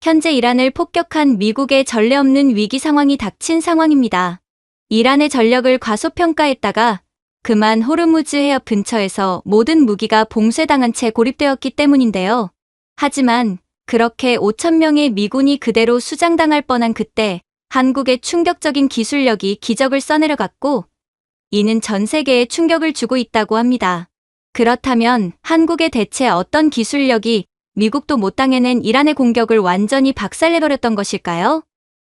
현재 이란을 폭격한 미국의 전례 없는 위기 상황이 닥친 상황입니다. 이란의 전력을 과소평가했다가 그만 호르무즈 해협 근처에서 모든 무기가 봉쇄당한 채 고립되었기 때문인데요. 하지만 그렇게 5,000명의 미군이 그대로 수장당할 뻔한 그때 한국의 충격적인 기술력이 기적을 써내려갔고 이는 전 세계에 충격을 주고 있다고 합니다. 그렇다면 한국의 대체 어떤 기술력이 미국도 못 당해낸 이란의 공격을 완전히 박살내버렸던 것일까요?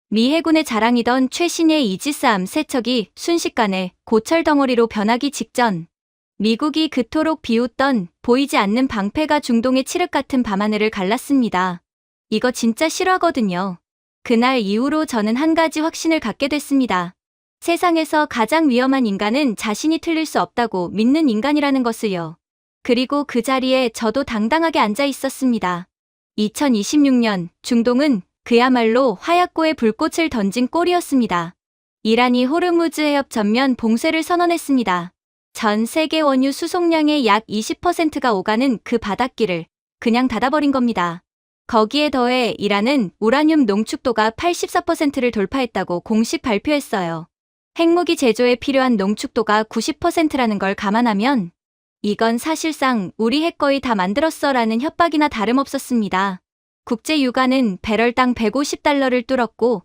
미 해군의 자랑이던 최신의 이지스함 세척이 순식간에 고철 덩어리로 변하기 직전 미국이 그토록 비웃던 보이지 않는 방패가 중동의 칠흑 같은 밤하늘을 갈랐습니다. 이거 진짜 실화거든요. 그날 이후로 저는 한 가지 확신을 갖게 됐습니다. 세상에서 가장 위험한 인간은 자신이 틀릴 수 없다고 믿는 인간이라는 것을요. 그리고 그 자리에 저도 당당하게 앉아 있었습니다. 2026년 중동은 그야말로 화약고에 불꽃을 던진 꼴이었습니다. 이란이 호르무즈 해협 전면 봉쇄를 선언했습니다. 전 세계 원유 수송량의 약 20%가 오가는 그 바닷길을 그냥 닫아버린 겁니다. 거기에 더해 이란은 우라늄 농축도가 84%를 돌파했다고 공식 발표했어요. 핵무기 제조에 필요한 농축도가 90%라는 걸 감안하면 이건 사실상 우리 핵 거의 다 만들었어라는 협박이나 다름없었습니다. 국제 유가는 배럴당 $150를 뚫었고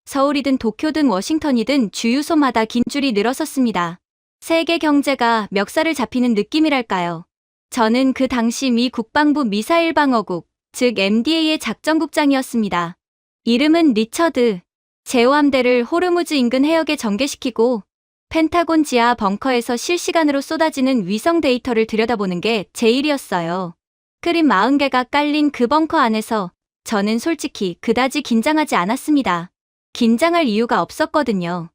서울이든 도쿄든 워싱턴이든 주유소마다 긴 줄이 늘어섰습니다. 세계 경제가 멱살을 잡히는 느낌이랄까요. 저는 그 당시 미 국방부 미사일 방어국, 즉 MDA의 작전국장이었습니다. 이름은 리처드. 제호함대를 호르무즈 인근 해역에 전개시키고 펜타곤 지하 벙커에서 실시간으로 쏟아지는 위성 데이터를 들여다보는 게 제 일이었어요. 크림 40개가 깔린 그 벙커 안에서 저는 솔직히 그다지 긴장하지 않았습니다. 긴장할 이유가 없었거든요.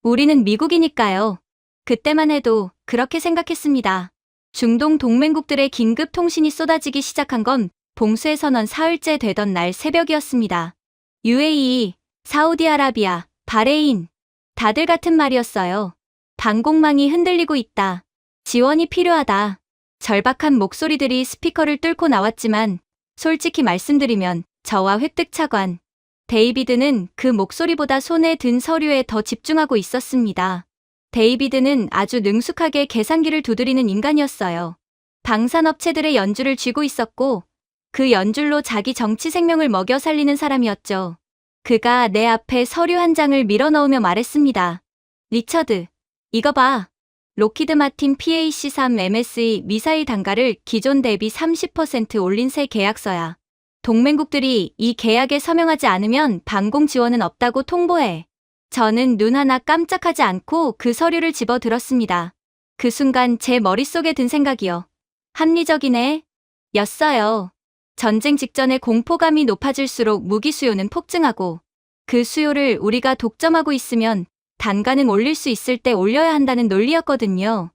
우리는 미국이니까요. 그때만 해도 그렇게 생각했습니다. 중동 동맹국들의 긴급 통신이 쏟아지기 시작한 건 봉쇄 선언 사흘째 되던 날 새벽이었습니다. UAE, 사우디아라비아, 바레인, 다들 같은 말이었어요. 방공망이 흔들리고 있다. 지원이 필요하다. 절박한 목소리들이 스피커를 뚫고 나왔지만 솔직히 말씀드리면 저와 회뜩 차관 데이비드는 그 목소리보다 손에 든 서류에 더 집중하고 있었습니다. 데이비드는 아주 능숙하게 계산기를 두드리는 인간이었어요. 방산업체들의 연주를 쥐고 있었고 그 연줄로 자기 정치 생명을 먹여 살리는 사람이었죠. 그가 내 앞에 서류 한 장을 밀어넣으며 말했습니다. 리처드, 이거 봐. 로키드 마틴 PAC-3 MSE 미사일 단가를 기존 대비 30% 올린 새 계약서야. 동맹국들이 이 계약에 서명하지 않으면 방공 지원은 없다고 통보해. 저는 눈 하나 깜짝하지 않고 그 서류를 집어들었습니다. 그 순간 제 머릿속에 든 생각이요. 합리적이네. 였어요. 전쟁 직전에 공포감이 높아질수록 무기 수요는 폭증하고 그 수요를 우리가 독점하고 있으면 단가는 올릴 수 있을 때 올려야 한다는 논리였거든요.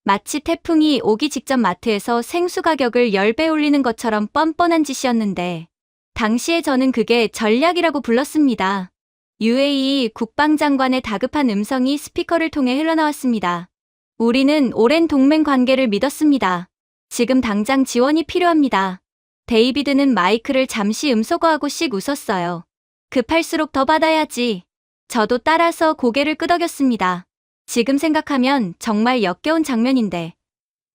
마치 태풍이 오기 직전 마트에서 생수 가격을 10배 올리는 것처럼 뻔뻔한 짓이었는데 당시에 저는 그게 전략이라고 불렀습니다. UAE 국방장관의 다급한 음성이 스피커를 통해 흘러나왔습니다. 우리는 오랜 동맹 관계를 믿었습니다. 지금 당장 지원이 필요합니다. 데이비드는 마이크를 잠시 음소거하고 씩 웃었어요. 급할수록 더 받아야지. 저도 따라서 고개를 끄덕였습니다. 지금 생각하면 정말 역겨운 장면인데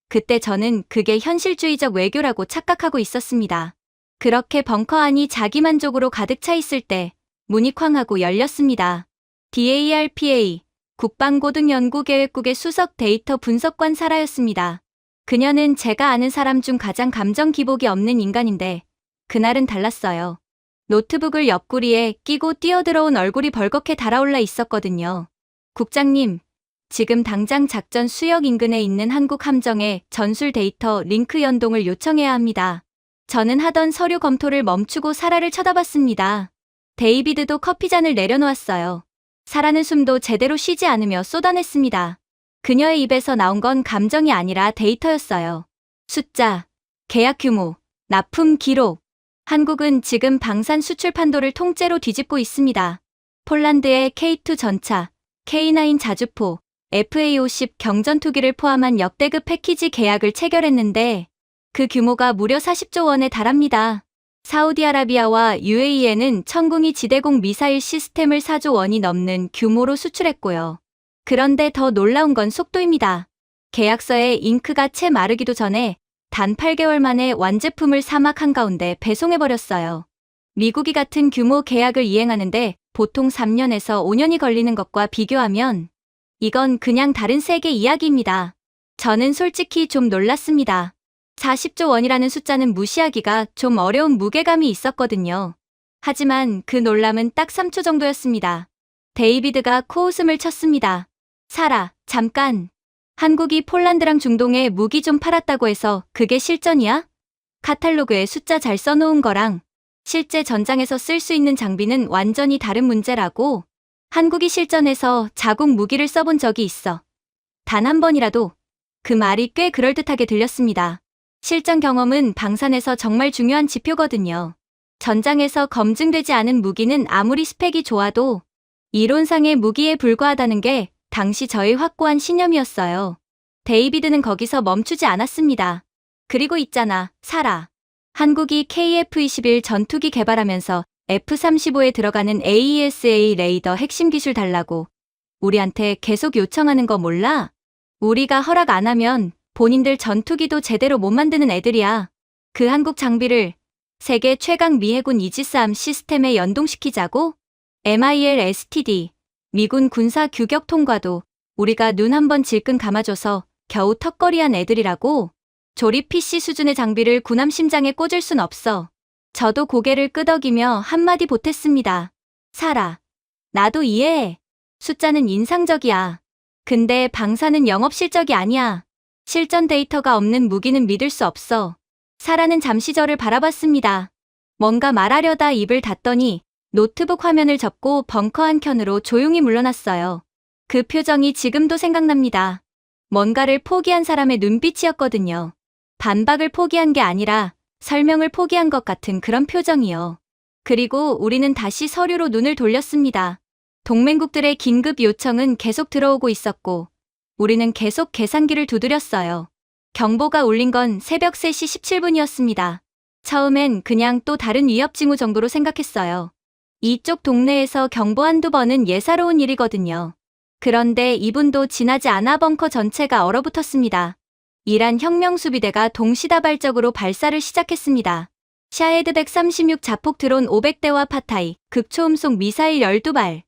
그때 저는 그게 현실주의적 외교라고 착각하고 있었습니다. 그렇게 벙커 안이 자기만족으로 가득 차 있을 때 문이 쾅 하고 열렸습니다. DARPA 국방고등연구계획국의 수석 데이터 분석관 사라였습니다. 그녀는 제가 아는 사람 중 가장 감정 기복이 없는 인간인데 그날은 달랐어요. 노트북을 옆구리에 끼고 뛰어들어온 얼굴이 벌겋게 달아올라 있었거든요. 국장님, 지금 당장 작전 수역 인근에 있는 한국 함정의 전술 데이터 링크 연동을 요청해야 합니다. 저는 하던 서류 검토를 멈추고 사라를 쳐다봤습니다. 데이비드도 커피잔을 내려놓았어요. 사라는 숨도 제대로 쉬지 않으며 쏟아냈습니다. 그녀의 입에서 나온 건 감정이 아니라 데이터였어요. 숫자, 계약 규모, 납품 기록. 한국은 지금 방산 수출 판도를 통째로 뒤집고 있습니다. 폴란드의 K2 전차, K9 자주포, FA-50 경전투기를 포함한 역대급 패키지 계약을 체결했는데 그 규모가 무려 40조 원에 달합니다. 사우디아라비아와 UAE에는 천궁이 지대공 미사일 시스템을 4조 원이 넘는 규모로 수출했고요. 그런데 더 놀라운 건 속도입니다. 계약서에 잉크가 채 마르기도 전에 단 8개월 만에 완제품을 사막 한가운데 배송해버렸어요. 미국이 같은 규모 계약을 이행하는데 보통 3년에서 5년이 걸리는 것과 비교하면 이건 그냥 다른 세계 이야기입니다. 저는 솔직히 좀 놀랐습니다. 40조 원이라는 숫자는 무시하기가 좀 어려운 무게감이 있었거든요. 하지만 그 놀람은 딱 3초 정도였습니다. 데이비드가 코웃음을 쳤습니다. 사라, 잠깐. 한국이 폴란드랑 중동에 무기 좀 팔았다고 해서 그게 실전이야? 카탈로그에 숫자 잘 써놓은 거랑 실제 전장에서 쓸 수 있는 장비는 완전히 다른 문제라고. 한국이 실전에서 자국 무기를 써본 적이 있어. 단 한 번이라도. 그 말이 꽤 그럴듯하게 들렸습니다. 실전 경험은 방산에서 정말 중요한 지표거든요. 전장에서 검증되지 않은 무기는 아무리 스펙이 좋아도 이론상의 무기에 불과하다는 게 당시 저의 확고한 신념이었어요. 데이비드는 거기서 멈추지 않았습니다. 그리고 있잖아, 사라. 한국이 KF-21 전투기 개발하면서 F-35에 들어가는 AESA 레이더 핵심 기술 달라고 우리한테 계속 요청하는 거 몰라? 우리가 허락 안 하면 본인들 전투기도 제대로 못 만드는 애들이야. 그 한국 장비를 세계 최강 미해군 이지스함 시스템에 연동시키자고? MIL-STD, 미군 군사 규격 통과도 우리가 눈 한번 질끈 감아줘서 겨우 턱걸이한 애들이라고? 조립 PC 수준의 장비를 군함 심장에 꽂을 순 없어. 저도 고개를 끄덕이며 한마디 보탰습니다. 사라. 나도 이해해. 숫자는 인상적이야. 근데 방사는 영업 실적이 아니야. 실전 데이터가 없는 무기는 믿을 수 없어. 사라는 잠시 저를 바라봤습니다. 뭔가 말하려다 입을 닫더니 노트북 화면을 접고 벙커 한 켠으로 조용히 물러났어요. 그 표정이 지금도 생각납니다. 뭔가를 포기한 사람의 눈빛이었거든요. 반박을 포기한 게 아니라 설명을 포기한 것 같은 그런 표정이요. 그리고 우리는 다시 서류로 눈을 돌렸습니다. 동맹국들의 긴급 요청은 계속 들어오고 있었고 우리는 계속 계산기를 두드렸어요. 경보가 울린 건 새벽 3시 17분이었습니다. 처음엔 그냥 또 다른 위협 징후 정도로 생각했어요. 이쪽 동네에서 경보 한두 번은 예사로운 일이거든요. 그런데 2분도 지나지 않아 벙커 전체가 얼어붙었습니다. 이란 혁명수비대가 동시다발적으로 발사를 시작했습니다. 샤헤드 136 자폭 드론 500대와 파타이, 극초음속 미사일 12발.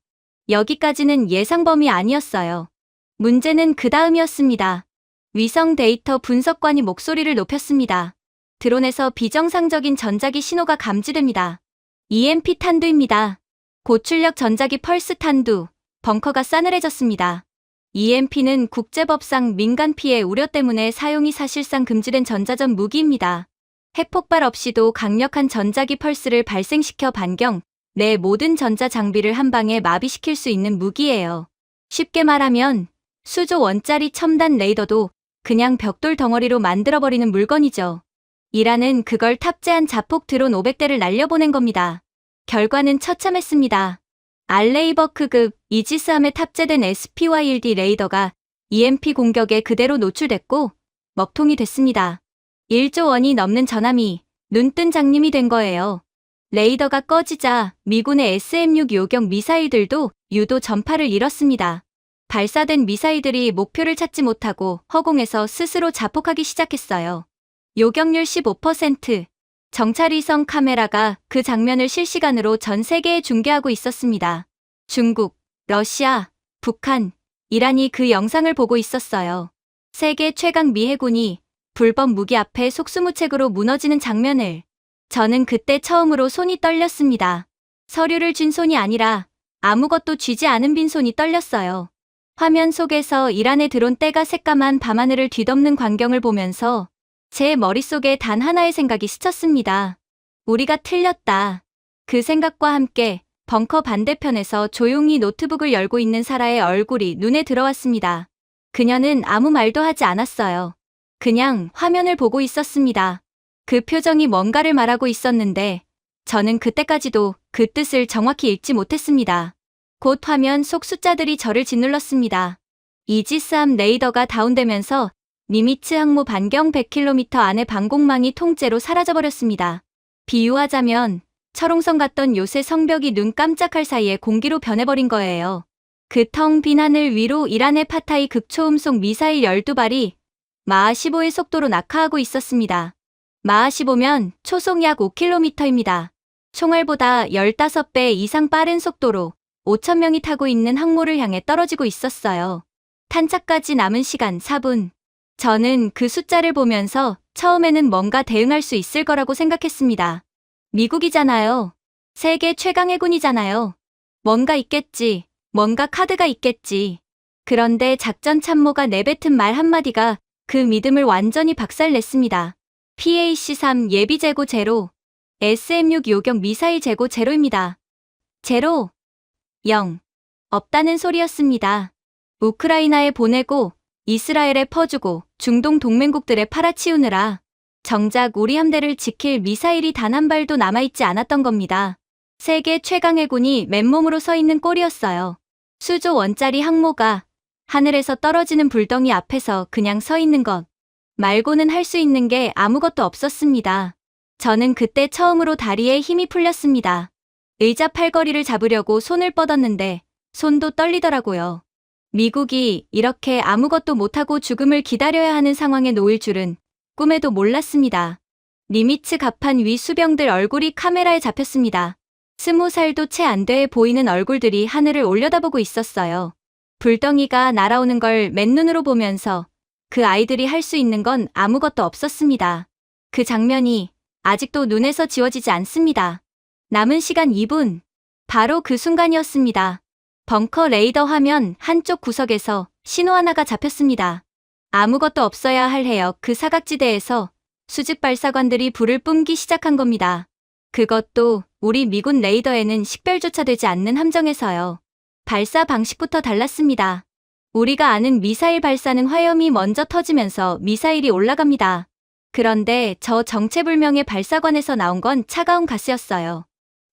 여기까지는 예상 범위 아니었어요. 문제는 그 다음이었습니다. 위성 데이터 분석관이 목소리를 높였습니다. 드론에서 비정상적인 전자기 신호가 감지됩니다. EMP 탄두입니다. 고출력 전자기 펄스 탄두. 벙커가 싸늘해졌습니다. EMP는 국제법상 민간 피해 우려 때문에 사용이 사실상 금지된 전자전 무기입니다. 핵폭발 없이도 강력한 전자기 펄스를 발생시켜 반경 내 모든 전자 장비를 한 방에 마비시킬 수 있는 무기예요. 쉽게 말하면 수조 원짜리 첨단 레이더도 그냥 벽돌 덩어리로 만들어버리는 물건이죠. 이란은 그걸 탑재한 자폭 드론 500대를 날려보낸 겁니다. 결과는 처참했습니다. 알레이버크급 이지스함에 탑재된 SPY-1D 레이더가 EMP 공격에 그대로 노출됐고 먹통이 됐습니다. 1조 원이 넘는 전함이 눈뜬 장님이 된 거예요. 레이더가 꺼지자 미군의 SM-6 요격 미사일들도 유도 전파를 잃었습니다. 발사된 미사일들이 목표를 찾지 못하고 허공에서 스스로 자폭하기 시작했어요. 요격률 15%. 정찰위성 카메라가 그 장면을 실시간으로 전 세계에 중계하고 있었습니다. 중국, 러시아, 북한, 이란이 그 영상을 보고 있었어요. 세계 최강 미해군이 불법 무기 앞에 속수무책으로 무너지는 장면을. 저는 그때 처음으로 손이 떨렸습니다. 서류를 쥔 손이 아니라 아무것도 쥐지 않은 빈손이 떨렸어요. 화면 속에서 이란의 드론 떼가 새까만 밤하늘을 뒤덮는 광경을 보면서 제 머릿속에 단 하나의 생각이 스쳤습니다. 우리가 틀렸다. 그 생각과 함께 벙커 반대편에서 조용히 노트북을 열고 있는 사라의 얼굴이 눈에 들어왔습니다. 그녀는 아무 말도 하지 않았어요. 그냥 화면을 보고 있었습니다. 그 표정이 뭔가를 말하고 있었는데 저는 그때까지도 그 뜻을 정확히 읽지 못했습니다. 곧 화면 속 숫자들이 저를 짓눌렀습니다. 이지스함 레이더가 다운되면서 니미츠 항모 반경 100km 안의 방공망이 통째로 사라져버렸습니다. 비유하자면 철옹성 같던 요새 성벽이 눈 깜짝할 사이에 공기로 변해버린 거예요. 그 텅 빈 하늘 위로 이란의 파타이 극초음속 미사일 12발이 마하 15의 속도로 낙하하고 있었습니다. 마하 15면 초속 약 5km입니다. 총알보다 15배 이상 빠른 속도로 5,000명이 타고 있는 항모를 향해 떨어지고 있었어요. 탄착까지 남은 시간 4분. 저는 그 숫자를 보면서 처음에는 뭔가 대응할 수 있을 거라고 생각했습니다. 미국이잖아요. 세계 최강 해군이잖아요. 뭔가 있겠지. 뭔가 카드가 있겠지. 그런데 작전 참모가 내뱉은 말 한마디가 그 믿음을 완전히 박살냈습니다. PAC-3 예비 재고 제로, SM-6 요격 미사일 재고 제로입니다. 제로, 0. 없다는 소리였습니다. 우크라이나에 보내고 이스라엘에 퍼주고 중동 동맹국들에 팔아치우느라 정작 우리 함대를 지킬 미사일이 단 한 발도 남아있지 않았던 겁니다. 세계 최강 해군이 맨몸으로 서 있는 꼴이었어요. 수조 원짜리 항모가 하늘에서 떨어지는 불덩이 앞에서 그냥 서 있는 것 말고는 할 수 있는 게 아무것도 없었습니다. 저는 그때 처음으로 다리에 힘이 풀렸습니다. 의자 팔걸이를 잡으려고 손을 뻗었는데 손도 떨리더라고요. 미국이 이렇게 아무것도 못하고 죽음을 기다려야 하는 상황에 놓일 줄은 꿈에도 몰랐습니다. 니미츠 갑판 위 수병들 얼굴이 카메라에 잡혔습니다. 20살도 채 안 돼 보이는 얼굴들이 하늘을 올려다보고 있었어요. 불덩이가 날아오는 걸 맨눈으로 보면서 그 아이들이 할 수 있는 건 아무것도 없었습니다. 그 장면이 아직도 눈에서 지워지지 않습니다. 남은 시간 2분. 바로 그 순간이었습니다. 벙커 레이더 화면 한쪽 구석에서 신호 하나가 잡혔습니다. 아무것도 없어야 할 해역 그 사각지대에서 수직 발사관들이 불을 뿜기 시작한 겁니다. 그것도 우리 미군 레이더에는 식별조차 되지 않는 함정에서요. 발사 방식부터 달랐습니다. 우리가 아는 미사일 발사는 화염이 먼저 터지면서 미사일이 올라갑니다. 그런데 저 정체불명의 발사관에서 나온 건 차가운 가스였어요.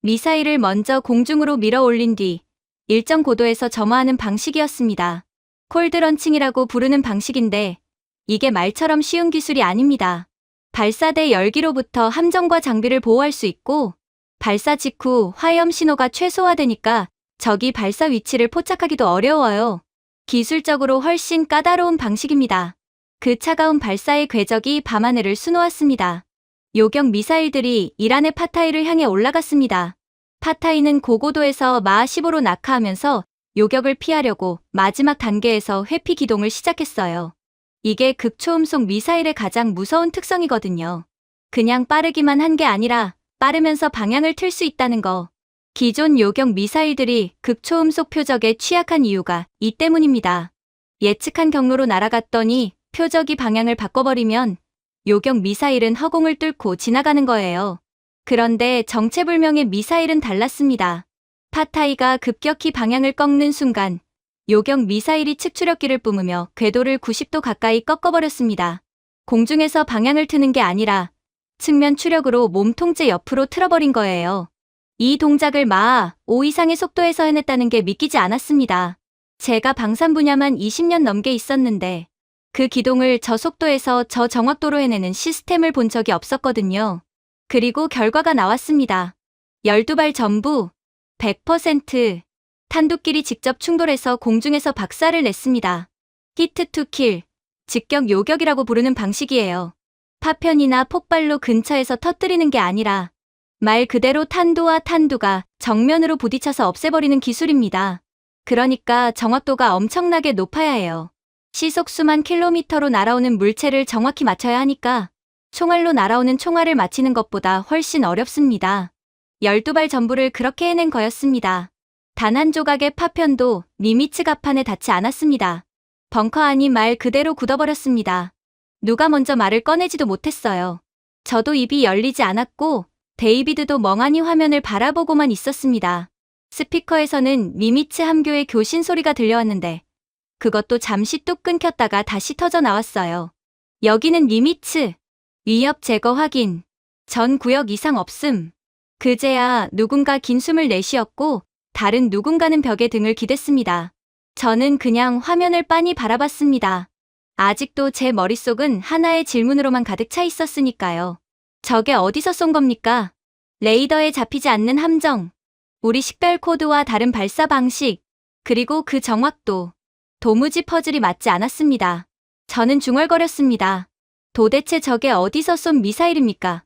미사일을 먼저 공중으로 밀어 올린 뒤 일정 고도에서 점화하는 방식이었습니다. 콜드런칭이라고 부르는 방식인데 이게 말처럼 쉬운 기술이 아닙니다. 발사대 열기로부터 함정과 장비를 보호할 수 있고 발사 직후 화염 신호가 최소화되니까 적이 발사 위치를 포착하기도 어려워요. 기술적으로 훨씬 까다로운 방식입니다. 그 차가운 발사의 궤적이 밤하늘을 수놓았습니다. 요격 미사일들이 이란의 파타이를 향해 올라갔습니다. 파타이는 고고도에서 마하 15로 낙하하면서 요격을 피하려고 마지막 단계에서 회피 기동을 시작했어요. 이게 극초음속 미사일의 가장 무서운 특성이거든요. 그냥 빠르기만 한 게 아니라 빠르면서 방향을 틀 수 있다는 거. 기존 요격 미사일들이 극초음속 표적에 취약한 이유가 이 때문입니다. 예측한 경로로 날아갔더니 표적이 방향을 바꿔버리면 요격 미사일은 허공을 뚫고 지나가는 거예요. 그런데 정체불명의 미사일은 달랐습니다. 파타이가 급격히 방향을 꺾는 순간 요격 미사일이 측추력기를 뿜으며 궤도를 90도 가까이 꺾어버렸습니다. 공중에서 방향을 트는 게 아니라 측면 추력으로 몸통째 옆으로 틀어버린 거예요. 이 동작을 마하 5 이상의 속도에서 해냈다는 게 믿기지 않았습니다. 제가 방산 분야만 20년 넘게 있었는데 그 기동을 저 속도에서 저 정확도로 해내는 시스템을 본 적이 없었거든요. 그리고 결과가 나왔습니다. 12발 전부 100% 탄두끼리 직접 충돌해서 공중에서 박살을 냈습니다. 히트 투 킬, 직격 요격이라고 부르는 방식이에요. 파편이나 폭발로 근처에서 터뜨리는 게 아니라 말 그대로 탄두와 탄두가 정면으로 부딪혀서 없애버리는 기술입니다. 그러니까 정확도가 엄청나게 높아야 해요. 시속 수만 킬로미터로 날아오는 물체를 정확히 맞춰야 하니까 총알로 날아오는 총알을 맞히는 것보다 훨씬 어렵습니다. 12발 전부를 그렇게 해낸 거였습니다. 단 한 조각의 파편도 니미츠 갑판에 닿지 않았습니다. 벙커 안이 말 그대로 굳어버렸습니다. 누가 먼저 말을 꺼내지도 못했어요. 저도 입이 열리지 않았고 데이비드도 멍하니 화면을 바라보고만 있었습니다. 스피커에서는 니미츠 함교의 교신 소리가 들려왔는데 그것도 잠시 뚝 끊겼다가 다시 터져 나왔어요. 여기는 니미츠. 위협 제거 확인. 전 구역 이상 없음. 그제야 누군가 긴 숨을 내쉬었고 다른 누군가는 벽에 등을 기댔습니다. 저는 그냥 화면을 빤히 바라봤습니다. 아직도 제 머릿속은 하나의 질문으로만 가득 차 있었으니까요. 저게 어디서 쏜 겁니까? 레이더에 잡히지 않는 함정, 우리 식별 코드와 다른 발사 방식, 그리고 그 정확도. 도무지 퍼즐이 맞지 않았습니다. 저는 중얼거렸습니다. 도대체 저게 어디서 쏜 미사일입니까?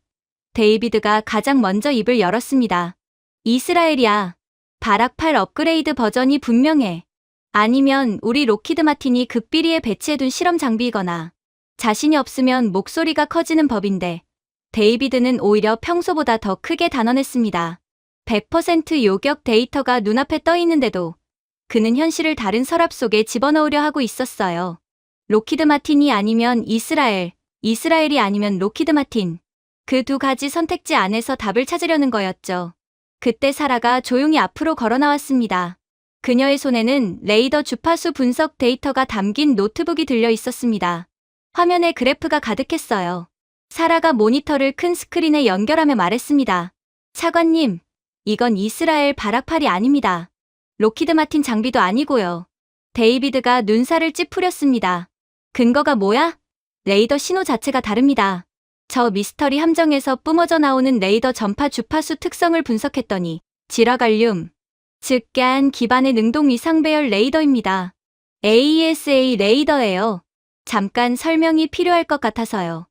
데이비드가 가장 먼저 입을 열었습니다. 이스라엘이야. 바락 8 업그레이드 버전이 분명해. 아니면 우리 로키드 마틴이 극비리에 배치해둔 실험 장비이거나. 자신이 없으면 목소리가 커지는 법인데 데이비드는 오히려 평소보다 더 크게 단언했습니다. 100% 요격 데이터가 눈앞에 떠 있는데도 그는 현실을 다른 서랍 속에 집어넣으려 하고 있었어요. 로키드 마틴이 아니면 이스라엘, 이스라엘이 아니면 로키드 마틴. 그 두 가지 선택지 안에서 답을 찾으려는 거였죠. 그때 사라가 조용히 앞으로 걸어 나왔습니다. 그녀의 손에는 레이더 주파수 분석 데이터가 담긴 노트북이 들려 있었습니다. 화면에 그래프가 가득했어요. 사라가 모니터를 큰 스크린에 연결하며 말했습니다. 차관님, 이건 이스라엘 바락 8이 아닙니다. 로키드 마틴 장비도 아니고요. 데이비드가 눈살을 찌푸렸습니다. 근거가 뭐야? 레이더 신호 자체가 다릅니다. 저 미스터리 함정에서 뿜어져 나오는 레이더 전파 주파수 특성을 분석했더니 지라갈륨, 즉 간 기반의 능동 위상 배열 레이더입니다. AESA 레이더예요. 잠깐 설명이 필요할 것 같아서요.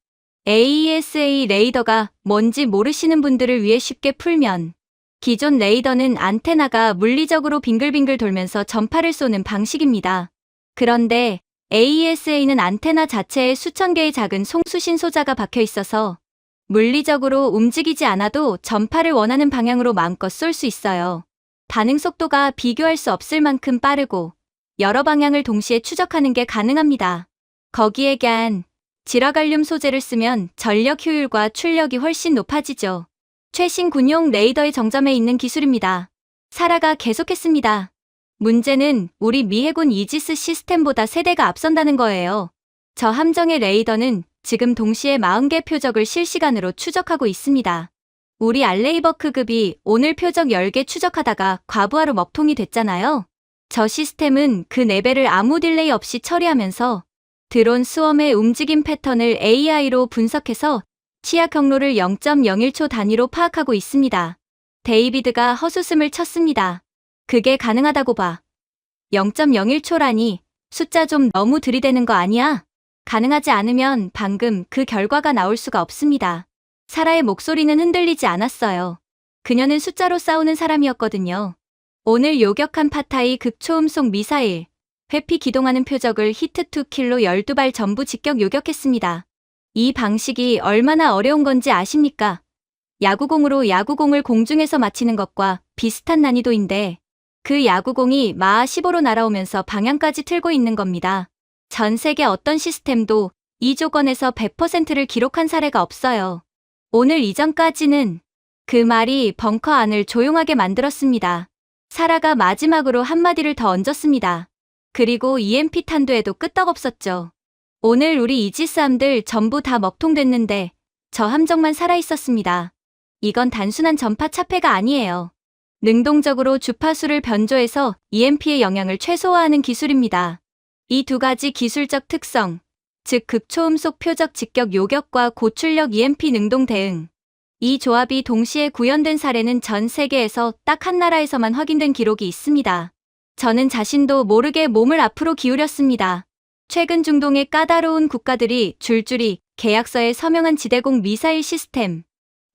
AESA 레이더가 뭔지 모르시는 분들을 위해 쉽게 풀면 기존 레이더는 안테나가 물리적으로 빙글빙글 돌면서 전파를 쏘는 방식입니다. 그런데 AESA는 안테나 자체에 수천 개의 작은 송수신 소자가 박혀 있어서 물리적으로 움직이지 않아도 전파를 원하는 방향으로 마음껏 쏠 수 있어요. 반응 속도가 비교할 수 없을 만큼 빠르고 여러 방향을 동시에 추적하는 게 가능합니다. 거기에 간 지라갈륨 소재를 쓰면 전력 효율과 출력이 훨씬 높아지죠. 최신 군용 레이더의 정점에 있는 기술입니다. 사라가 계속했습니다. 문제는 우리 미 해군 이지스 시스템보다 세대가 앞선다는 거예요. 저 함정의 레이더는 지금 동시에 40개 표적을 실시간으로 추적하고 있습니다. 우리 알레이버크급이 오늘 표적 10개 추적하다가 과부하로 먹통이 됐잖아요. 저 시스템은 그 4배를 아무 딜레이 없이 처리하면서 드론 스웜의 움직임 패턴을 AI로 분석해서 취약 경로를 0.01초 단위로 파악하고 있습니다. 데이비드가 헛웃음을 쳤습니다. 그게 가능하다고 봐. 0.01초라니 숫자 좀 너무 들이대는 거 아니야? 가능하지 않으면 방금 그 결과가 나올 수가 없습니다. 사라의 목소리는 흔들리지 않았어요. 그녀는 숫자로 싸우는 사람이었거든요. 오늘 요격한 파타이 극초음속 미사일, 회피 기동하는 표적을 히트2킬로 12발 전부 직격 요격했습니다. 이 방식이 얼마나 어려운 건지 아십니까? 야구공으로 야구공을 공중에서 맞히는 것과 비슷한 난이도인데 그 야구공이 마하 15로 날아오면서 방향까지 틀고 있는 겁니다. 전 세계 어떤 시스템도 이 조건에서 100%를 기록한 사례가 없어요. 오늘 이전까지는 그 말이 벙커 안을 조용하게 만들었습니다. 사라가 마지막으로 한마디를 더 얹었습니다. 그리고 EMP 탄도에도 끄떡없었죠. 오늘 우리 이지스함들 전부 다 먹통됐는데 저 함정만 살아있었습니다. 이건 단순한 전파 차폐가 아니에요. 능동적으로 주파수를 변조해서 EMP의 영향을 최소화하는 기술입니다. 이 두 가지 기술적 특성, 즉 극초음속 표적 직격 요격과 고출력 EMP 능동 대응. 이 조합이 동시에 구현된 사례는 전 세계에서 딱 한 나라에서만 확인된 기록이 있습니다. 저는 자신도 모르게 몸을 앞으로 기울였습니다. 최근 중동의 까다로운 국가들이 줄줄이 계약서에 서명한 지대공 미사일 시스템,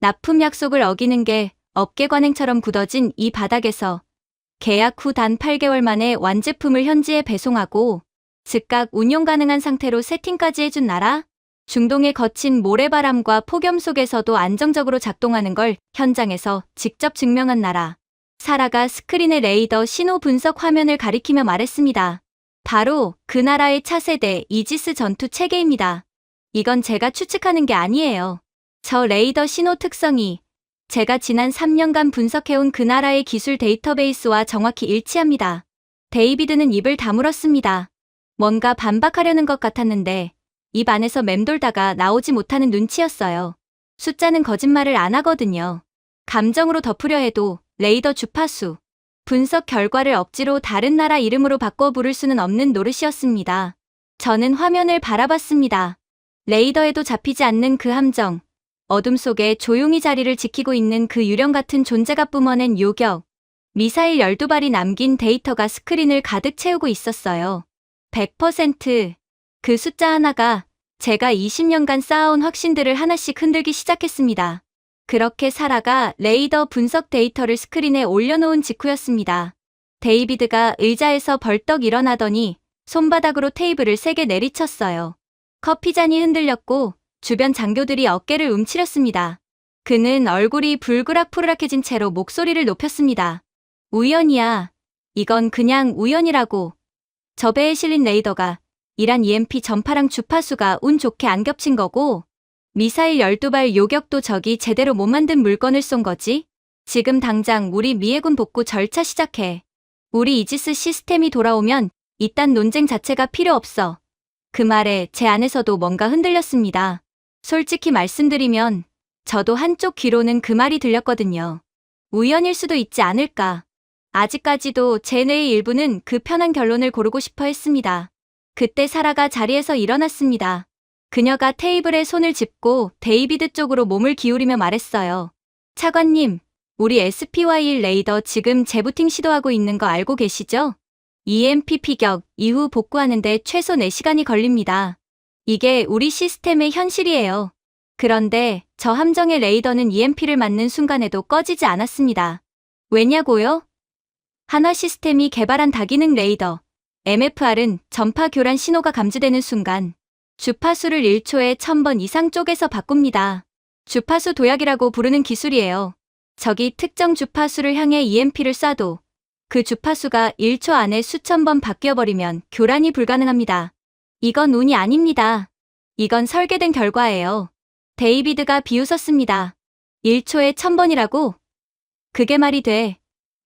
납품 약속을 어기는 게 업계관행처럼 굳어진 이 바닥에서 계약 후 단 8개월 만에 완제품을 현지에 배송하고 즉각 운용 가능한 상태로 세팅까지 해준 나라? 중동의 거친 모래바람과 폭염 속에서도 안정적으로 작동하는 걸 현장에서 직접 증명한 나라. 사라가 스크린의 레이더 신호 분석 화면을 가리키며 말했습니다. 바로 그 나라의 차세대 이지스 전투 체계입니다. 이건 제가 추측하는 게 아니에요. 저 레이더 신호 특성이 제가 지난 3년간 분석해온 그 나라의 기술 데이터베이스와 정확히 일치합니다. 데이비드는 입을 다물었습니다. 뭔가 반박하려는 것 같았는데 입 안에서 맴돌다가 나오지 못하는 눈치였어요. 숫자는 거짓말을 안 하거든요. 감정으로 덮으려 해도 레이더 주파수, 분석 결과를 억지로 다른 나라 이름으로 바꿔 부를 수는 없는 노릇이었습니다. 저는 화면을 바라봤습니다. 레이더에도 잡히지 않는 그 함정, 어둠 속에 조용히 자리를 지키고 있는 그 유령 같은 존재가 뿜어낸 요격. 미사일 12발이 남긴 데이터가 스크린을 가득 채우고 있었어요. 100%. 그 숫자 하나가 제가 20년간 쌓아온 확신들을 하나씩 흔들기 시작했습니다. 그렇게 사라가 레이더 분석 데이터를 스크린에 올려놓은 직후였습니다. 데이비드가 의자에서 벌떡 일어나더니 손바닥으로 테이블을 세게 내리쳤어요. 커피잔이 흔들렸고 주변 장교들이 어깨를 움츠렸습니다. 그는 얼굴이 불그락푸르락해진 채로 목소리를 높였습니다. 우연이야. 이건 그냥 우연이라고. 저 배에 실린 레이더가 이란 EMP 전파랑 주파수가 운 좋게 안 겹친 거고, 미사일 12발 요격도 적이 제대로 못 만든 물건을 쏜 거지. 지금 당장 우리 미해군 복구 절차 시작해. 우리 이지스 시스템이 돌아오면 이딴 논쟁 자체가 필요 없어. 그 말에 제 안에서도 뭔가 흔들렸습니다. 솔직히 말씀드리면 저도 한쪽 귀로는 그 말이 들렸거든요. 우연일 수도 있지 않을까. 아직까지도 제 뇌의 일부는 그 편한 결론을 고르고 싶어 했습니다. 그때 사라가 자리에서 일어났습니다. 그녀가 테이블에 손을 짚고 데이비드 쪽으로 몸을 기울이며 말했어요. 차관님, 우리 SPY1 레이더 지금 재부팅 시도하고 있는 거 알고 계시죠? EMP 피격 이후 복구하는데 최소 4시간이 걸립니다. 이게 우리 시스템의 현실이에요. 그런데 저 함정의 레이더는 EMP를 맞는 순간에도 꺼지지 않았습니다. 왜냐고요? 한화 시스템이 개발한 다기능 레이더 MFR은 전파 교란 신호가 감지되는 순간 주파수를 1초에 1000번 이상 쪼개서 바꿉니다. 주파수 도약이라고 부르는 기술이에요. 적이 특정 주파수를 향해 EMP를 쏴도 그 주파수가 1초 안에 수천 번 바뀌어버리면 교란이 불가능합니다. 이건 운이 아닙니다. 이건 설계된 결과예요. 데이비드가 비웃었습니다. 1초에 1000번이라고? 그게 말이 돼.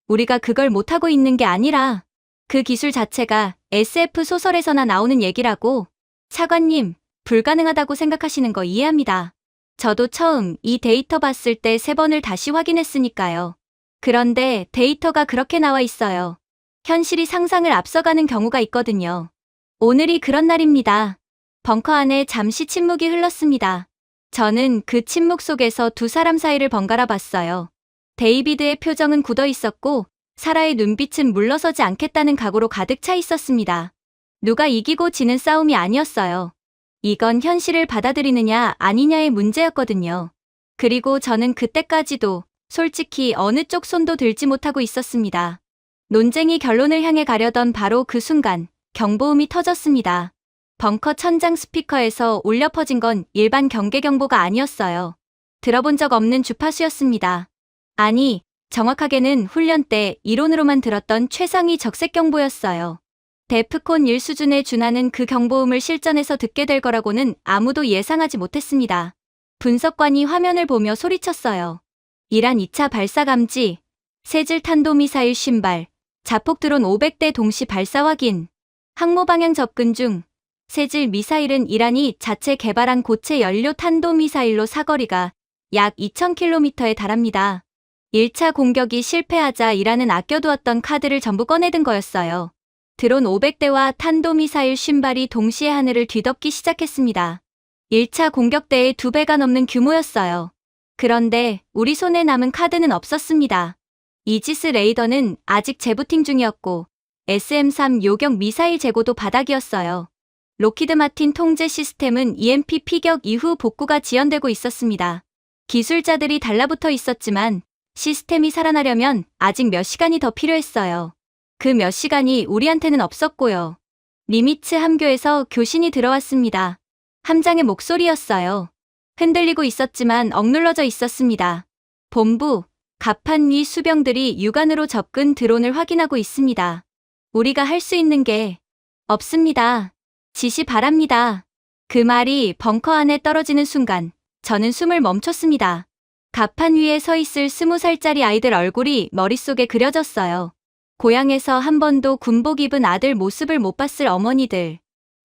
우리가 그걸 못하고 있는 게 아니라 그 기술 자체가 SF 소설에서나 나오는 얘기라고. 차관님, 불가능하다고 생각하시는 거 이해합니다. 저도 처음 이 데이터 봤을 때 3번을 다시 확인했으니까요. 그런데 데이터가 그렇게 나와 있어요. 현실이 상상을 앞서가는 경우가 있거든요. 오늘이 그런 날입니다. 벙커 안에 잠시 침묵이 흘렀습니다. 저는 그 침묵 속에서 두 사람 사이를 번갈아 봤어요. 데이비드의 표정은 굳어 있었고 사라의 눈빛은 물러서지 않겠다는 각오로 가득 차 있었습니다. 누가 이기고 지는 싸움이 아니었어요. 이건 현실을 받아들이느냐 아니냐의 문제였거든요. 그리고 저는 그때까지도 솔직히 어느 쪽 손도 들지 못하고 있었습니다. 논쟁이 결론을 향해 가려던 바로 그 순간 경보음이 터졌습니다. 벙커 천장 스피커에서 울려 퍼진 건 일반 경계 경보가 아니었어요. 들어본 적 없는 주파수였습니다. 아니, 정확하게는 훈련 때 이론으로만 들었던 최상위 적색 경보였어요. 데프콘 1 수준에 준하는 그 경보음을 실전에서 듣게 될 거라고는 아무도 예상하지 못했습니다. 분석관이 화면을 보며 소리쳤어요. 이란 2차 발사 감지, 세질 탄도미사일 신발, 자폭 드론 500대 동시 발사 확인, 항모 방향 접근 중. 세질 미사일은 이란이 자체 개발한 고체 연료 탄도미사일로 사거리가 약 2000km에 달합니다. 1차 공격이 실패하자 이란은 아껴두었던 카드를 전부 꺼내든 거였어요. 드론 500대와 탄도미사일 신발이 동시에 하늘을 뒤덮기 시작했습니다. 1차 공격 때의 2배가 넘는 규모였어요. 그런데 우리 손에 남은 카드는 없었습니다. 이지스 레이더는 아직 재부팅 중이었고 SM-3 요격 미사일 재고도 바닥이었어요. 로키드 마틴 통제 시스템은 EMP 피격 이후 복구가 지연되고 있었습니다. 기술자들이 달라붙어 있었지만 시스템이 살아나려면 아직 몇 시간이 더 필요했어요. 그 몇 시간이 우리한테는 없었고요. 니미츠 함교에서 교신이 들어왔습니다. 함장의 목소리였어요. 흔들리고 있었지만 억눌러져 있었습니다. 본부, 갑판 위 수병들이 육안으로 접근 드론을 확인하고 있습니다. 우리가 할 수 있는 게 없습니다. 지시 바랍니다. 그 말이 벙커 안에 떨어지는 순간 저는 숨을 멈췄습니다. 갑판 위에 서 있을 20살짜리 아이들 얼굴이 머릿속에 그려졌어요. 고향에서 한 번도 군복 입은 아들 모습을 못 봤을 어머니들.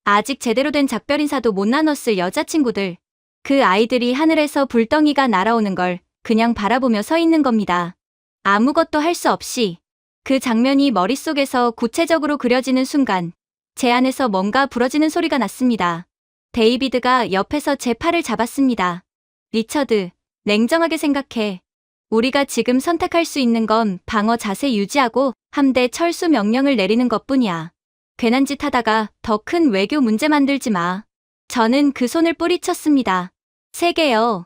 아직 제대로 된 작별 인사도 못 나눴을 여자친구들. 그 아이들이 하늘에서 불덩이가 날아오는 걸 그냥 바라보며 서 있는 겁니다. 아무것도 할 수 없이. 그 장면이 머릿속에서 구체적으로 그려지는 순간 제 안에서 뭔가 부러지는 소리가 났습니다. 데이비드가 옆에서 제 팔을 잡았습니다. 리처드, 냉정하게 생각해. 우리가 지금 선택할 수 있는 건 방어 자세 유지하고 함대 철수 명령을 내리는 것뿐이야. 괜한 짓 하다가 더 큰 외교 문제 만들지 마. 저는 그 손을 뿌리쳤습니다. 3개요.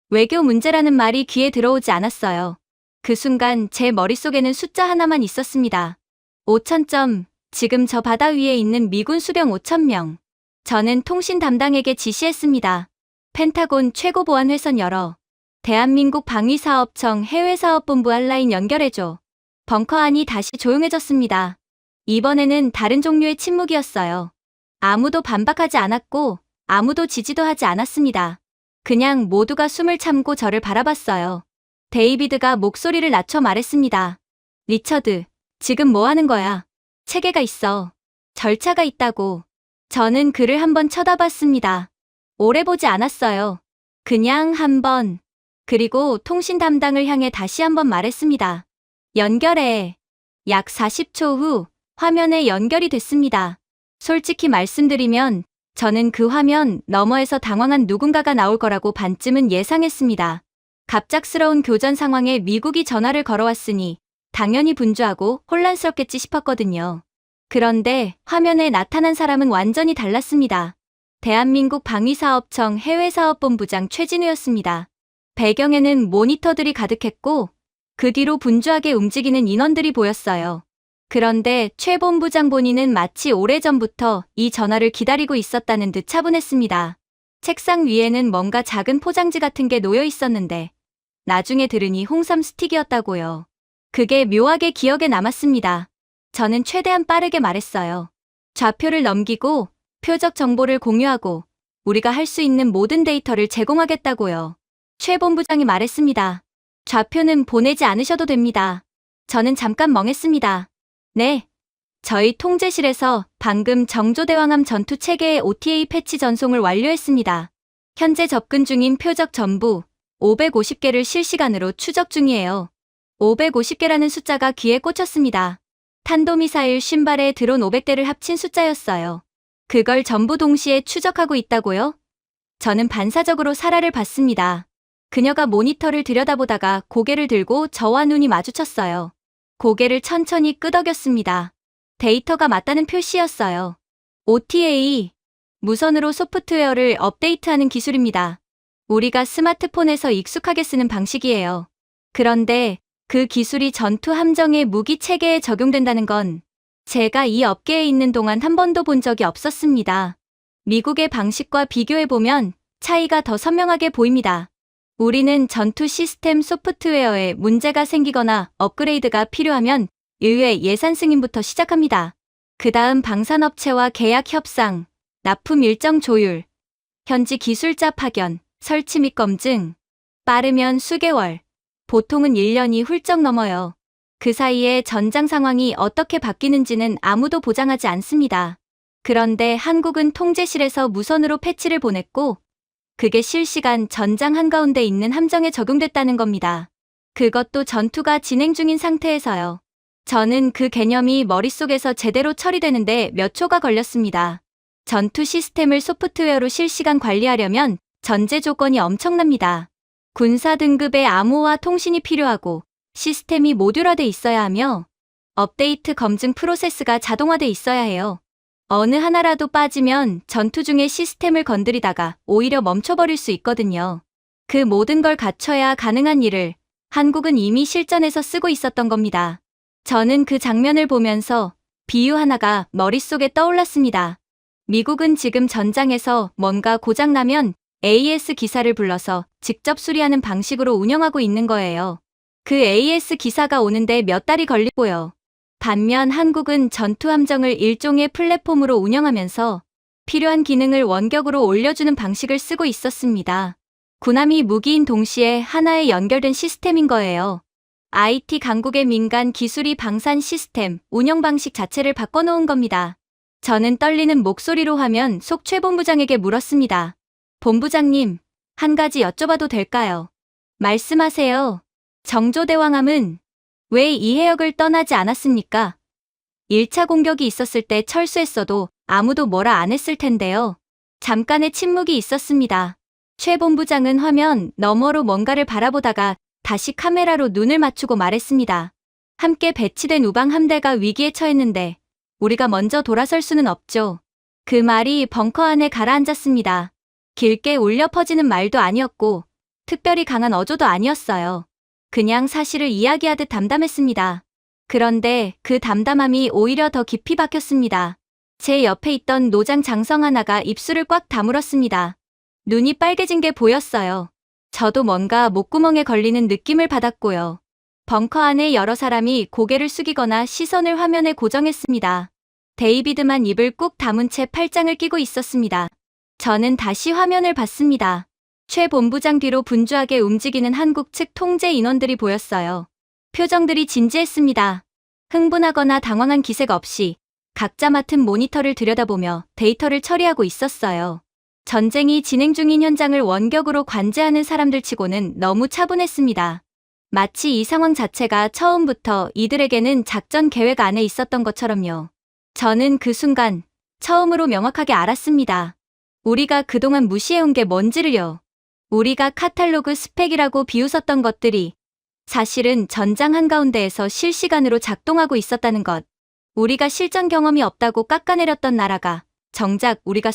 외교 문제라는 말이 귀에 들어오지 않았어요. 그 순간 제 머릿속에는 숫자 하나만 있었습니다. 5,000점, 지금 저 바다 위에 있는 미군 수병 5,000명. 저는 통신 담당에게 지시했습니다. 펜타곤 최고보안회선 열어. 대한민국 방위사업청 해외사업본부 한라인 연결해줘. 벙커 안이 다시 조용해졌습니다. 이번에는 다른 종류의 침묵이었어요. 아무도 반박하지 않았고 아무도 지지도 하지 않았습니다. 그냥 모두가 숨을 참고 저를 바라봤어요. 데이비드가 목소리를 낮춰 말했습니다. 리처드, 지금 뭐 하는 거야? 체계가 있어. 절차가 있다고. 저는 그를 한번 쳐다봤습니다. 오래 보지 않았어요. 그냥 한 번. 그리고 통신 담당을 향해 다시 한번 말했습니다. 연결해. 약 40초 후 화면에 연결이 됐습니다. 솔직히 말씀드리면 저는 그 화면 너머에서 당황한 누군가가 나올 거라고 반쯤은 예상했습니다. 갑작스러운 교전 상황에 미국이 전화를 걸어왔으니 당연히 분주하고 혼란스럽겠지 싶었거든요. 그런데 화면에 나타난 사람은 완전히 달랐습니다. 대한민국 방위사업청 해외사업본부장 최진우였습니다. 배경에는 모니터들이 가득했고 그 뒤로 분주하게 움직이는 인원들이 보였어요. 그런데 최 본부장 본인은 마치 오래전부터 이 전화를 기다리고 있었다는 듯 차분했습니다. 책상 위에는 뭔가 작은 포장지 같은 게 놓여 있었는데 나중에 들으니 홍삼 스틱이었다고요. 그게 묘하게 기억에 남았습니다. 저는 최대한 빠르게 말했어요. 좌표를 넘기고 표적 정보를 공유하고 우리가 할 수 있는 모든 데이터를 제공하겠다고요. 최 본부장이 말했습니다. 좌표는 보내지 않으셔도 됩니다. 저는 잠깐 멍했습니다. 네. 저희 통제실에서 방금 정조대왕함 전투 체계의 OTA 패치 전송을 완료했습니다. 현재 접근 중인 표적 전부 550개를 실시간으로 추적 중이에요. 550개라는 숫자가 귀에 꽂혔습니다. 탄도미사일 50발에 드론 500대를 합친 숫자였어요. 그걸 전부 동시에 추적하고 있다고요? 저는 반사적으로 사라를 봤습니다. 그녀가 모니터를 들여다보다가 고개를 들고 저와 눈이 마주쳤어요. 고개를 천천히 끄덕였습니다. 데이터가 맞다는 표시였어요. OTA, 무선으로 소프트웨어를 업데이트하는 기술입니다. 우리가 스마트폰에서 익숙하게 쓰는 방식이에요. 그런데 그 기술이 전투 함정의 무기 체계에 적용된다는 건 제가 이 업계에 있는 동안 한 번도 본 적이 없었습니다. 미국의 방식과 비교해보면 차이가 더 선명하게 보입니다. 우리는 전투 시스템 소프트웨어에 문제가 생기거나 업그레이드가 필요하면 의회 예산 승인부터 시작합니다. 그 다음 방산업체와 계약 협상, 납품 일정 조율, 현지 기술자 파견, 설치 및 검증. 빠르면 수개월, 보통은 1년이 훌쩍 넘어요. 그 사이에 전장 상황이 어떻게 바뀌는지는 아무도 보장하지 않습니다. 그런데 한국은 통제실에서 무선으로 패치를 보냈고 그게 실시간 전장 한가운데 있는 함정에 적용됐다는 겁니다. 그것도 전투가 진행 중인 상태에서요. 저는 그 개념이 머릿속에서 제대로 처리되는데 몇 초가 걸렸습니다. 전투 시스템을 소프트웨어로 실시간 관리하려면 전제 조건이 엄청납니다. 군사 등급의 암호화 통신이 필요하고 시스템이 모듈화돼 있어야 하며 업데이트 검증 프로세스가 자동화돼 있어야 해요. 어느 하나라도 빠지면 전투 중에 시스템을 건드리다가 오히려 멈춰버릴 수 있거든요. 그 모든 걸 갖춰야 가능한 일을 한국은 이미 실전에서 쓰고 있었던 겁니다. 저는 그 장면을 보면서 비유 하나가 머릿속에 떠올랐습니다. 미국은 지금 전장에서 뭔가 고장나면 AS 기사를 불러서 직접 수리하는 방식으로 운영하고 있는 거예요. 그 AS 기사가 오는데 몇 달이 걸리고요. 반면 한국은 전투함정을 일종의 플랫폼으로 운영하면서 필요한 기능을 원격으로 올려주는 방식을 쓰고 있었습니다. 군함이 무기인 동시에 하나의 연결된 시스템인 거예요. IT 강국의 민간 기술이 방산 시스템, 운영 방식 자체를 바꿔놓은 겁니다. 저는 떨리는 목소리로 화면 속 최 본부장에게 물었습니다. 본부장님, 한 가지 여쭤봐도 될까요? 말씀하세요. 정조대왕함은 왜 이 해역을 떠나지 않았습니까? 1차 공격이 있었을 때 철수했어도 아무도 뭐라 안 했을 텐데요. 잠깐의 침묵이 있었습니다. 최 본부장은 화면 너머로 뭔가를 바라보다가 다시 카메라로 눈을 맞추고 말했습니다. 함께 배치된 우방 함대가 위기에 처했는데 우리가 먼저 돌아설 수는 없죠. 그 말이 벙커 안에 가라앉았습니다. 길게 울려 퍼지는 말도 아니었고 특별히 강한 어조도 아니었어요. 그냥 사실을 이야기하듯 담담했습니다. 그런데 그 담담함이 오히려 더 깊이 박혔습니다. 제 옆에 있던 노장 장성 하나가 입술을 꽉 다물었습니다. 눈이 빨개진 게 보였어요. 저도 뭔가 목구멍에 걸리는 느낌을 받았고요. 벙커 안에 여러 사람이 고개를 숙이거나 시선을 화면에 고정했습니다. 데이비드만 입을 꾹 다문 채 팔짱을 끼고 있었습니다. 저는 다시 화면을 봤습니다. 최 본부장 뒤로 분주하게 움직이는 한국 측 통제 인원들이 보였어요. 표정들이 진지했습니다. 흥분하거나 당황한 기색 없이 각자 맡은 모니터를 들여다보며 데이터를 처리하고 있었어요. 전쟁이 진행 중인 현장을 원격으로 관제하는 사람들 치고는 너무 차분했습니다. 마치 이 상황 자체가 처음부터 이들에게는 작전 계획 안에 있었던 것처럼요. 저는 그 순간 처음으로 명확하게 알았습니다. 우리가 그동안 무시해온 게 뭔지를요. 우리가 카탈로그 스펙이라고 비웃었던 것들이 사실은 전장 한가운데에서 실시간으로 작동하고 있었다는 것. 우리가 실전 경험이 없다고 깎아내렸던 나라가 정작 우리가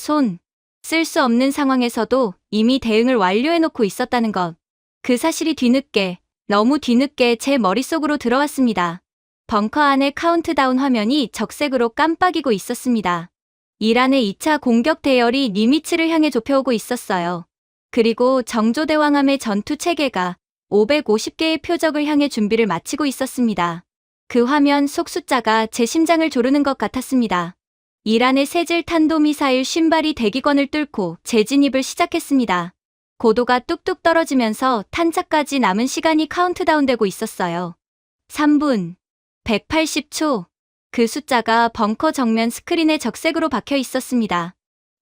쓸 수 없는 상황에서도 이미 대응을 완료해놓고 있었다는 것. 그 사실이 너무 뒤늦게 제 머릿속으로 들어왔습니다. 벙커 안의 카운트다운 화면이 적색으로 깜빡이고 있었습니다. 이란의 2차 공격 대열이 니미츠를 향해 좁혀오고 있었어요. 그리고 정조대왕함의 전투 체계가 550개의 표적을 향해 준비를 마치고 있었습니다. 그 화면 속 숫자가 제 심장을 조르는 것 같았습니다. 이란의 세질 탄도미사일 50발이 대기권을 뚫고 재진입을 시작했습니다. 고도가 뚝뚝 떨어지면서 탄착까지 남은 시간이 카운트다운되고 있었어요. 3분, 180초. 그 숫자가 벙커 정면 스크린에 적색으로 박혀 있었습니다.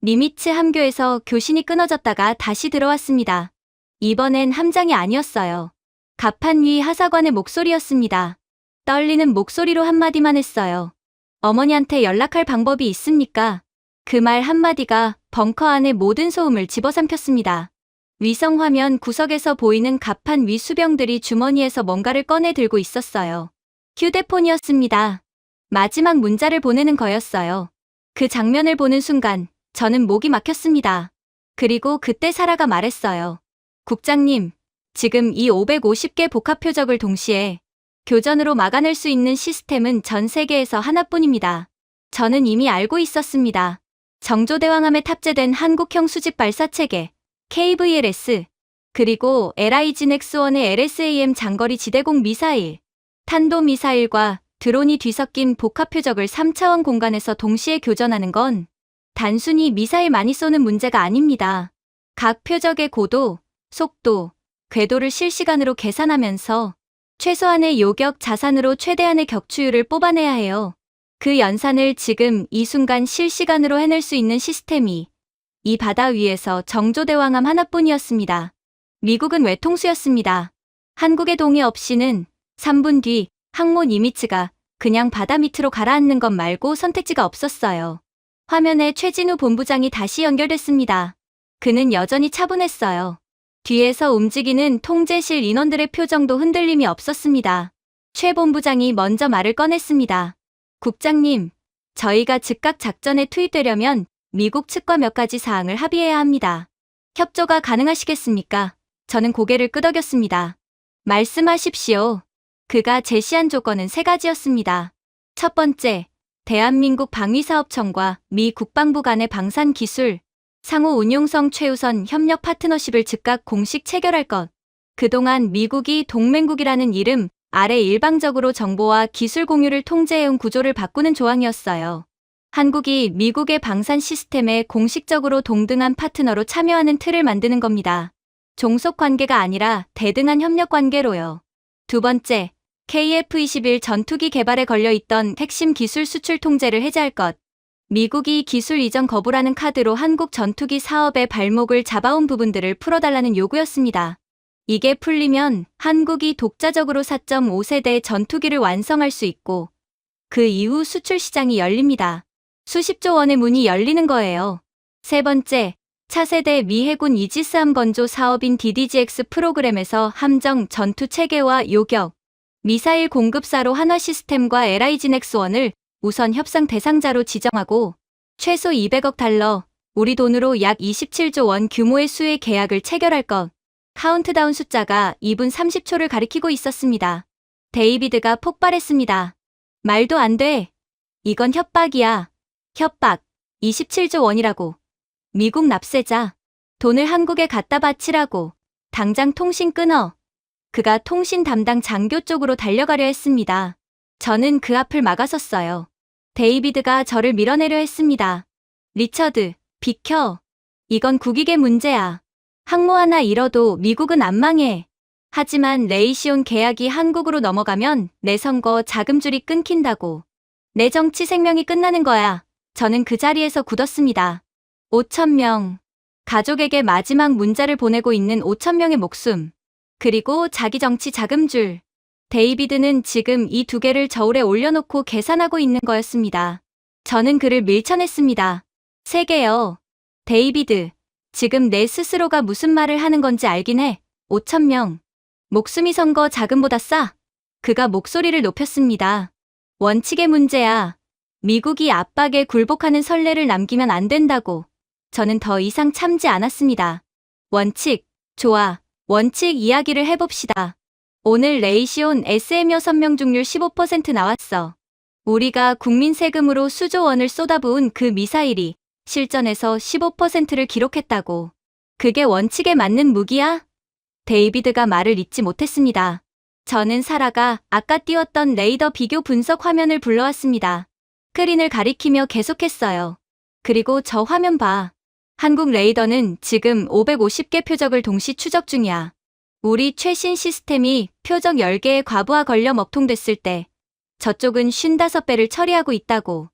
니미츠 함교에서 교신이 끊어졌다가 다시 들어왔습니다. 이번엔 함장이 아니었어요. 갑판 위 하사관의 목소리였습니다. 떨리는 목소리로 한마디만 했어요. 어머니한테 연락할 방법이 있습니까? 그 말 한마디가 벙커 안의 모든 소음을 집어삼켰습니다. 위성화면 구석에서 보이는 갑판 위 수병들이 주머니에서 뭔가를 꺼내 들고 있었어요. 휴대폰이었습니다. 마지막 문자를 보내는 거였어요. 그 장면을 보는 순간 저는 목이 막혔습니다. 그리고 그때 사라가 말했어요. 국장님, 지금 이 550개 복합 표적을 동시에 교전으로 막아낼 수 있는 시스템은 전 세계에서 하나뿐입니다. 저는 이미 알고 있었습니다. 정조대왕함에 탑재된 한국형 수직 발사체계, KVLS, 그리고 LIG-X1의 LSAM 장거리 지대공 미사일, 탄도미사일과 드론이 뒤섞인 복합 표적을 3차원 공간에서 동시에 교전하는 건 단순히 미사일 많이 쏘는 문제가 아닙니다. 각 표적의 고도, 속도, 궤도를 실시간으로 계산하면서 최소한의 요격 자산으로 최대한의 격추율을 뽑아내야 해요. 그 연산을 지금 이 순간 실시간으로 해낼 수 있는 시스템이 이 바다 위에서 정조대왕함 하나뿐이었습니다. 미국은 외통수였습니다. 한국의 동의 없이는 3분 뒤 항모 니미츠가 그냥 바다 밑으로 가라앉는 것 말고 선택지가 없었어요. 화면에 최진우 본부장이 다시 연결됐습니다. 그는 여전히 차분했어요. 뒤에서 움직이는 통제실 인원들의 표정도 흔들림이 없었습니다. 최 본부장이 먼저 말을 꺼냈습니다. 국장님, 저희가 즉각 작전에 투입되려면 미국 측과 몇 가지 사항을 합의해야 합니다. 협조가 가능하시겠습니까? 저는 고개를 끄덕였습니다. 말씀하십시오. 그가 제시한 조건은 3가지였습니다. 첫 번째, 대한민국 방위사업청과 미 국방부 간의 방산 기술, 상호 운용성 최우선 협력 파트너십을 즉각 공식 체결할 것. 그동안 미국이 동맹국이라는 이름 아래 일방적으로 정보와 기술 공유를 통제해온 구조를 바꾸는 조항이었어요. 한국이 미국의 방산 시스템에 공식적으로 동등한 파트너로 참여하는 틀을 만드는 겁니다. 종속 관계가 아니라 대등한 협력 관계로요. 두 번째, KF-21 전투기 개발에 걸려있던 핵심 기술 수출 통제를 해제할 것. 미국이 기술 이전 거부라는 카드로 한국 전투기 사업의 발목을 잡아온 부분들을 풀어달라는 요구였습니다. 이게 풀리면 한국이 독자적으로 4.5세대 전투기를 완성할 수 있고 그 이후 수출 시장이 열립니다. 수십조 원의 문이 열리는 거예요. 세 번째, 차세대 미 해군 이지스함 건조 사업인 DDGX 프로그램에서 함정 전투 체계와 요격, 미사일 공급사로 한화 시스템과 LIG넥스원을 우선 협상 대상자로 지정하고 최소 200억 달러, 우리 돈으로 약 27조 원 규모의 수의 계약을 체결할 것. 카운트다운 숫자가 2분 30초를 가리키고 있었습니다. 데이비드가 폭발했습니다. 말도 안 돼. 이건 협박이야. 협박. 27조 원이라고. 미국 납세자. 돈을 한국에 갖다 바치라고. 당장 통신 끊어. 그가 통신 담당 장교 쪽으로 달려가려 했습니다. 저는 그 앞을 막아섰어요. 데이비드가 저를 밀어내려 했습니다. 리처드, 비켜. 이건 국익의 문제야. 항모 하나 잃어도 미국은 안 망해. 하지만 레이시온 계약이 한국으로 넘어가면 내 선거 자금줄이 끊긴다고. 내 정치 생명이 끝나는 거야. 저는 그 자리에서 굳었습니다. 5,000명. 가족에게 마지막 문자를 보내고 있는 5,000명의 목숨. 그리고 자기 정치 자금줄. 데이비드는 지금 이 두 개를 저울에 올려놓고 계산하고 있는 거였습니다. 저는 그를 밀쳐냈습니다. 3개요. 데이비드, 지금 내 스스로가 무슨 말을 하는 건지 알긴 해. 5,000명. 목숨이 선거 자금보다 싸. 그가 목소리를 높였습니다. 원칙의 문제야. 미국이 압박에 굴복하는 선례를 남기면 안 된다고. 저는 더 이상 참지 않았습니다. 원칙, 좋아. 원칙 이야기를 해봅시다. 오늘 레이시온 SM 6명 중률 15% 나왔어. 우리가 국민 세금으로 수조 원을 쏟아부은 그 미사일이 실전에서 15%를 기록했다고. 그게 원칙에 맞는 무기야? 데이비드가 말을 잇지 못했습니다. 저는 사라가 아까 띄웠던 레이더 비교 분석 화면을 불러왔습니다. 스크린을 가리키며 계속했어요. 그리고 저 화면 봐. 한국 레이더는 지금 550개 표적을 동시 추적 중이야. 우리 최신 시스템이 표적 10개의 과부하 걸려 먹통됐을 때 저쪽은 55배를 처리하고 있다고.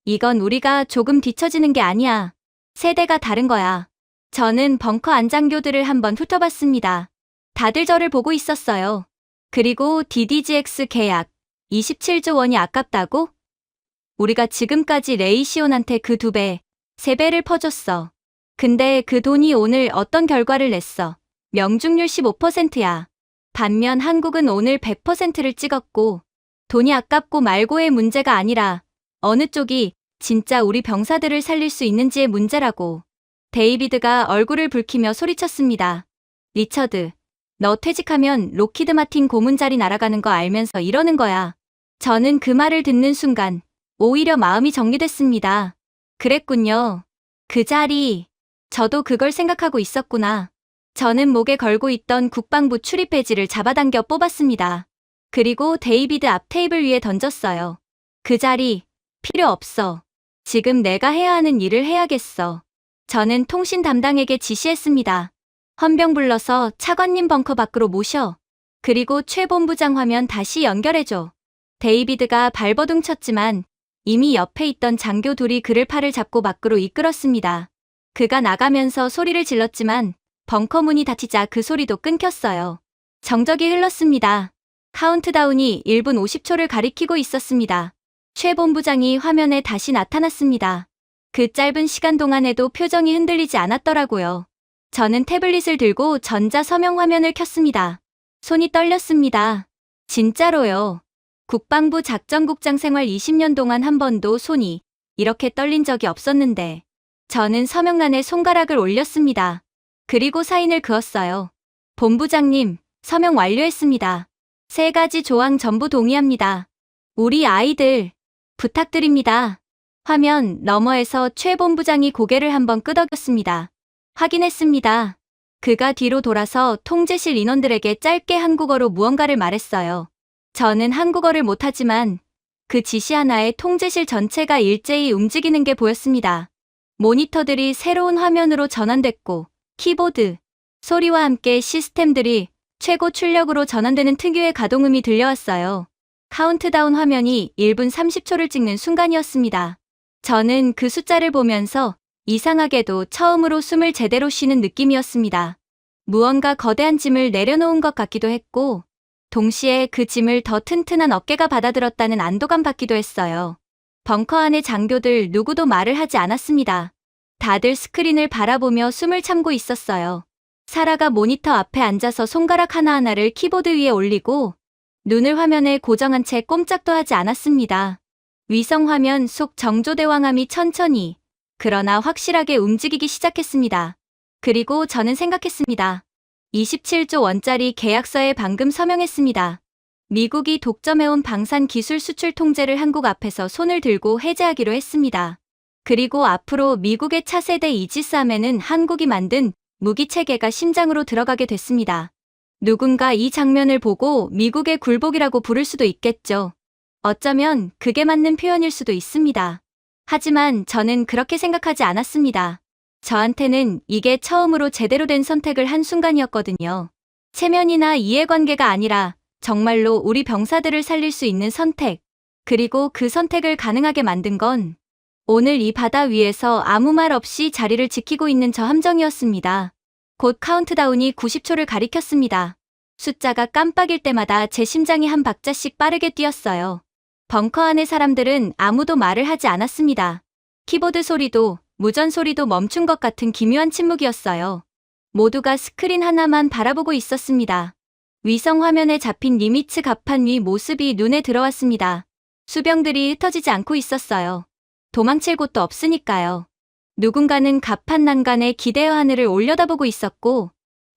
이건 우리가 조금 뒤처지는 게 아니야. 세대가 다른 거야. 저는 벙커 안장교들을 한번 훑어봤습니다. 다들 저를 보고 있었어요. 그리고 DDGX 계약 27조 원이 아깝다고? 우리가 지금까지 레이시온한테 그 2배, 3배를 퍼줬어. 근데 그 돈이 오늘 어떤 결과를 냈어? 명중률 15%야. 반면 한국은 오늘 100%를 찍었고 돈이 아깝고 말고의 문제가 아니라 어느 쪽이 진짜 우리 병사들을 살릴 수 있는지의 문제라고. 데이비드가 얼굴을 붉히며 소리쳤습니다. 리처드, 너 퇴직하면 로키드 마틴 고문 자리 날아가는 거 알면서 이러는 거야. 저는 그 말을 듣는 순간 오히려 마음이 정리됐습니다. 그랬군요. 그 자리. 저도 그걸 생각하고 있었구나. 저는 목에 걸고 있던 국방부 출입 배지를 잡아당겨 뽑았습니다. 그리고 데이비드 앞 테이블 위에 던졌어요. 그 자리, 필요 없어. 지금 내가 해야 하는 일을 해야겠어. 저는 통신 담당에게 지시했습니다. 헌병 불러서 차관님 벙커 밖으로 모셔. 그리고 최 본부장 화면 다시 연결해줘. 데이비드가 발버둥 쳤지만 이미 옆에 있던 장교 둘이 그를 팔을 잡고 밖으로 이끌었습니다. 그가 나가면서 소리를 질렀지만 벙커 문이 닫히자 그 소리도 끊겼어요. 정적이 흘렀습니다. 카운트다운이 1분 50초를 가리키고 있었습니다. 최 본부장이 화면에 다시 나타났습니다. 그 짧은 시간 동안에도 표정이 흔들리지 않았더라고요. 저는 태블릿을 들고 전자 서명 화면을 켰습니다. 손이 떨렸습니다. 진짜로요. 국방부 작전국장 생활 20년 동안 한 번도 손이 이렇게 떨린 적이 없었는데 저는 서명란에 손가락을 올렸습니다. 그리고 사인을 그었어요. 본부장님, 서명 완료했습니다. 3가지 조항 전부 동의합니다. 우리 아이들, 부탁드립니다. 화면 너머에서 최 본부장이 고개를 한번 끄덕였습니다. 확인했습니다. 그가 뒤로 돌아서 통제실 인원들에게 짧게 한국어로 무언가를 말했어요. 저는 한국어를 못하지만 그 지시 하나에 통제실 전체가 일제히 움직이는 게 보였습니다. 모니터들이 새로운 화면으로 전환됐고 키보드, 소리와 함께 시스템들이 최고 출력으로 전환되는 특유의 가동음이 들려왔어요. 카운트다운 화면이 1분 30초를 찍는 순간이었습니다. 저는 그 숫자를 보면서 이상하게도 처음으로 숨을 제대로 쉬는 느낌이었습니다. 무언가 거대한 짐을 내려놓은 것 같기도 했고 동시에 그 짐을 더 튼튼한 어깨가 받아들었다는 안도감 받기도 했어요. 벙커 안의 장교들 누구도 말을 하지 않았습니다. 다들 스크린을 바라보며 숨을 참고 있었어요. 사라가 모니터 앞에 앉아서 손가락 하나하나를 키보드 위에 올리고 눈을 화면에 고정한 채 꼼짝도 하지 않았습니다. 위성 화면 속 정조대왕함이 천천히, 그러나 확실하게 움직이기 시작했습니다. 그리고 저는 생각했습니다. 27조 원짜리 계약서에 방금 서명했습니다. 미국이 독점해온 방산 기술 수출 통제를 한국 앞에서 손을 들고 해제하기로 했습니다. 그리고 앞으로 미국의 차세대 이지스함에는 한국이 만든 무기체계가 심장으로 들어가게 됐습니다. 누군가 이 장면을 보고 미국의 굴복이라고 부를 수도 있겠죠. 어쩌면 그게 맞는 표현일 수도 있습니다. 하지만 저는 그렇게 생각하지 않았습니다. 저한테는 이게 처음으로 제대로 된 선택을 한 순간이었거든요. 체면이나 이해관계가 아니라 정말로 우리 병사들을 살릴 수 있는 선택, 그리고 그 선택을 가능하게 만든 건 오늘 이 바다 위에서 아무 말 없이 자리를 지키고 있는 저 함정이었습니다. 곧 카운트다운이 90초를 가리켰습니다. 숫자가 깜빡일 때마다 제 심장이 한 박자씩 빠르게 뛰었어요. 벙커 안의 사람들은 아무도 말을 하지 않았습니다. 키보드 소리도 무전 소리도 멈춘 것 같은 기묘한 침묵이었어요. 모두가 스크린 하나만 바라보고 있었습니다. 위성 화면에 잡힌 니미츠 갑판 위 모습이 눈에 들어왔습니다. 수병들이 흩어지지 않고 있었어요. 도망칠 곳도 없으니까요. 누군가는 갑판 난간에 기대어 하늘을 올려다보고 있었고,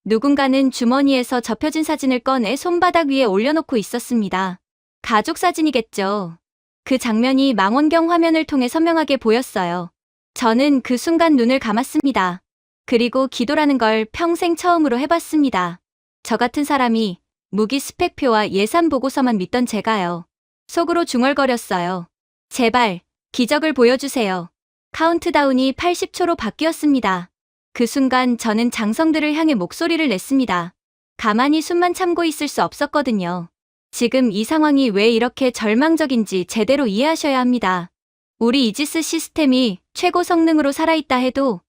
누군가는 주머니에서 접혀진 사진을 꺼내 손바닥 위에 올려놓고 있었습니다. 가족 사진이겠죠. 그 장면이 망원경 화면을 통해 선명하게 보였어요. 저는 그 순간 눈을 감았습니다. 그리고 기도라는 걸 평생 처음으로 해봤습니다. 저 같은 사람이 무기 스펙표와 예산 보고서만 믿던 제가요. 속으로 중얼거렸어요. 제발, 기적을 보여주세요. 카운트다운이 80초로 바뀌었습니다. 그 순간 저는 장성들을 향해 목소리를 냈습니다. 가만히 숨만 참고 있을 수 없었거든요. 지금 이 상황이 왜 이렇게 절망적인지 제대로 이해하셔야 합니다. 우리 이지스 시스템이 최고 성능으로 살아있다 해도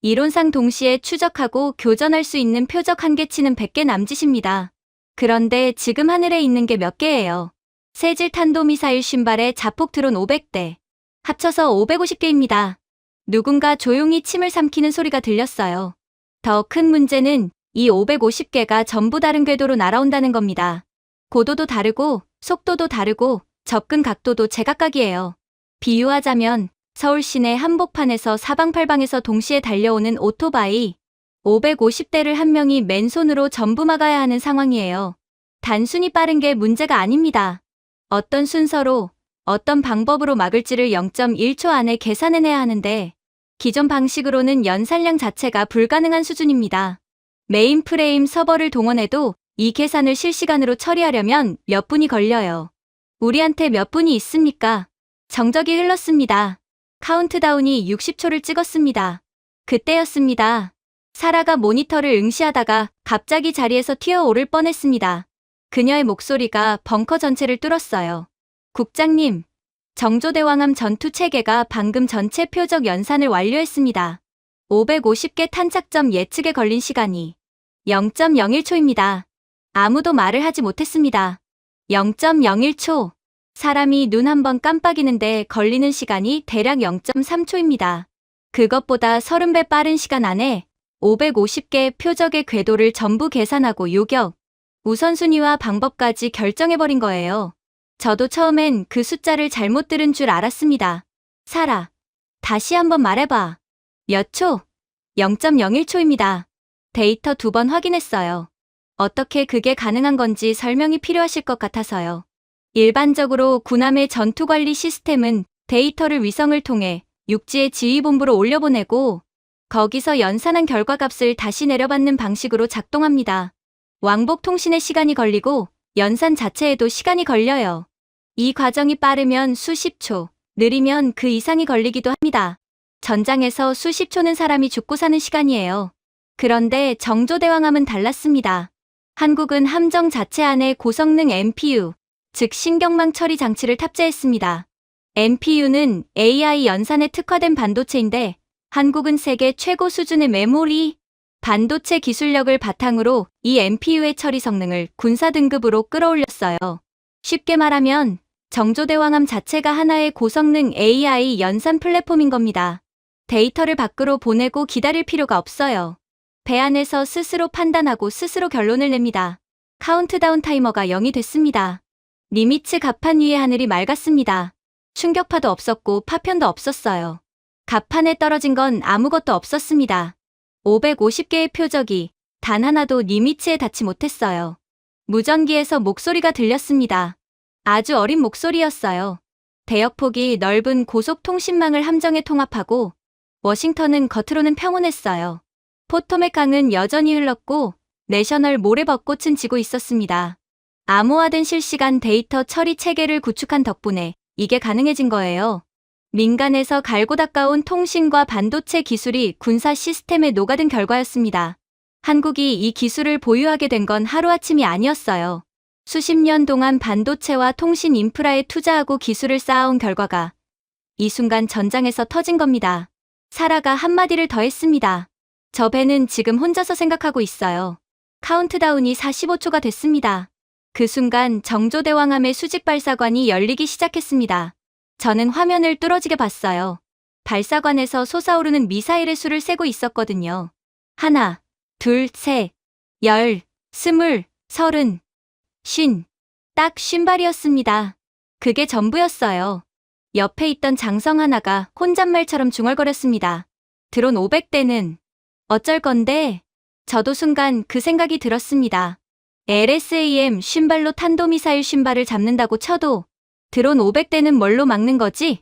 이론상 동시에 추적하고 교전할 수 있는 표적 한계치는 100개 남짓입니다. 그런데 지금 하늘에 있는 게 몇 개예요. 세질 탄도미사일 신발에 자폭 드론 500대. 합쳐서 550개입니다. 누군가 조용히 침을 삼키는 소리가 들렸어요. 더 큰 문제는 이 550개가 전부 다른 궤도로 날아온다는 겁니다. 고도도 다르고 속도도 다르고 접근 각도도 제각각이에요. 비유하자면 서울 시내 한복판에서 사방팔방에서 동시에 달려오는 오토바이 550대를 한 명이 맨손으로 전부 막아야 하는 상황이에요. 단순히 빠른 게 문제가 아닙니다. 어떤 순서로 어떤 방법으로 막을지를 0.1초 안에 계산해내야 하는데 기존 방식으로는 연산량 자체가 불가능한 수준입니다. 메인프레임 서버를 동원해도 이 계산을 실시간으로 처리하려면 몇 분이 걸려요. 우리한테 몇 분이 있습니까? 정적이 흘렀습니다. 카운트다운이 60초를 찍었습니다. 그때였습니다. 사라가 모니터를 응시하다가 갑자기 자리에서 튀어오를 뻔했습니다. 그녀의 목소리가 벙커 전체를 뚫었어요. 국장님, 정조대왕함 전투 체계가 방금 전체 표적 연산을 완료했습니다. 550개 탄착점 예측에 걸린 시간이 0.01초입니다. 아무도 말을 하지 못했습니다. 0.01초. 사람이 눈 한 번 깜빡이는데 걸리는 시간이 대략 0.3초입니다. 그것보다 30배 빠른 시간 안에 550개 표적의 궤도를 전부 계산하고 요격, 우선순위와 방법까지 결정해버린 거예요. 저도 처음엔 그 숫자를 잘못 들은 줄 알았습니다. 사라, 다시 한번 말해봐. 몇 초? 0.01초입니다. 데이터 2번 확인했어요. 어떻게 그게 가능한 건지 설명이 필요하실 것 같아서요. 일반적으로 군함의 전투관리 시스템은 데이터를 위성을 통해 육지의 지휘본부로 올려보내고 거기서 연산한 결과값을 다시 내려받는 방식으로 작동합니다. 왕복 통신에 시간이 걸리고 연산 자체에도 시간이 걸려요. 이 과정이 빠르면 수십 초, 느리면 그 이상이 걸리기도 합니다. 전장에서 수십 초는 사람이 죽고 사는 시간이에요. 그런데 정조대왕함은 달랐습니다. 한국은 함정 자체 안에 고성능 MPU, 즉 신경망 처리 장치를 탑재했습니다. MPU는 AI 연산에 특화된 반도체인데 한국은 세계 최고 수준의 메모리, 반도체 기술력을 바탕으로 이 MPU의 처리 성능을 군사 등급으로 끌어올렸어요. 쉽게 말하면 정조대왕함 자체가 하나의 고성능 AI 연산 플랫폼인 겁니다. 데이터를 밖으로 보내고 기다릴 필요가 없어요. 배 안에서 스스로 판단하고 스스로 결론을 냅니다. 카운트다운 타이머가 0이 됐습니다. 니미츠 갑판 위의 하늘이 맑았습니다. 충격파도 없었고 파편도 없었어요. 갑판에 떨어진 건 아무것도 없었습니다. 550개의 표적이 단 하나도 니미츠에 닿지 못했어요. 무전기에서 목소리가 들렸습니다. 아주 어린 목소리였어요. 대역폭이 넓은 고속통신망을 함정에 통합하고 워싱턴은 겉으로는 평온했어요. 포토맥 강은 여전히 흘렀고 내셔널 모래벚꽃은 지고 있었습니다. 암호화된 실시간 데이터 처리 체계를 구축한 덕분에 이게 가능해진 거예요. 민간에서 갈고 닦아온 통신과 반도체 기술이 군사 시스템에 녹아든 결과였습니다. 한국이 이 기술을 보유하게 된 건 하루아침이 아니었어요. 수십 년 동안 반도체와 통신 인프라에 투자하고 기술을 쌓아온 결과가 이 순간 전장에서 터진 겁니다. 사라가 한마디를 더 했습니다. 저 배는 지금 혼자서 생각하고 있어요. 카운트다운이 45초가 됐습니다. 그 순간 정조대왕함의 수직 발사관이 열리기 시작했습니다. 저는 화면을 뚫어지게 봤어요. 발사관에서 솟아오르는 미사일의 수를 세고 있었거든요. 하나, 둘, 셋, 열, 스물, 서른, 쉰. 딱 50발이었습니다. 그게 전부였어요. 옆에 있던 장성 하나가 혼잣말처럼 중얼거렸습니다. 드론 500대는 어쩔 건데? 저도 순간 그 생각이 들었습니다. LSAM 50발로 탄도미사일 50발을 잡는다고 쳐도 드론 500대는 뭘로 막는 거지?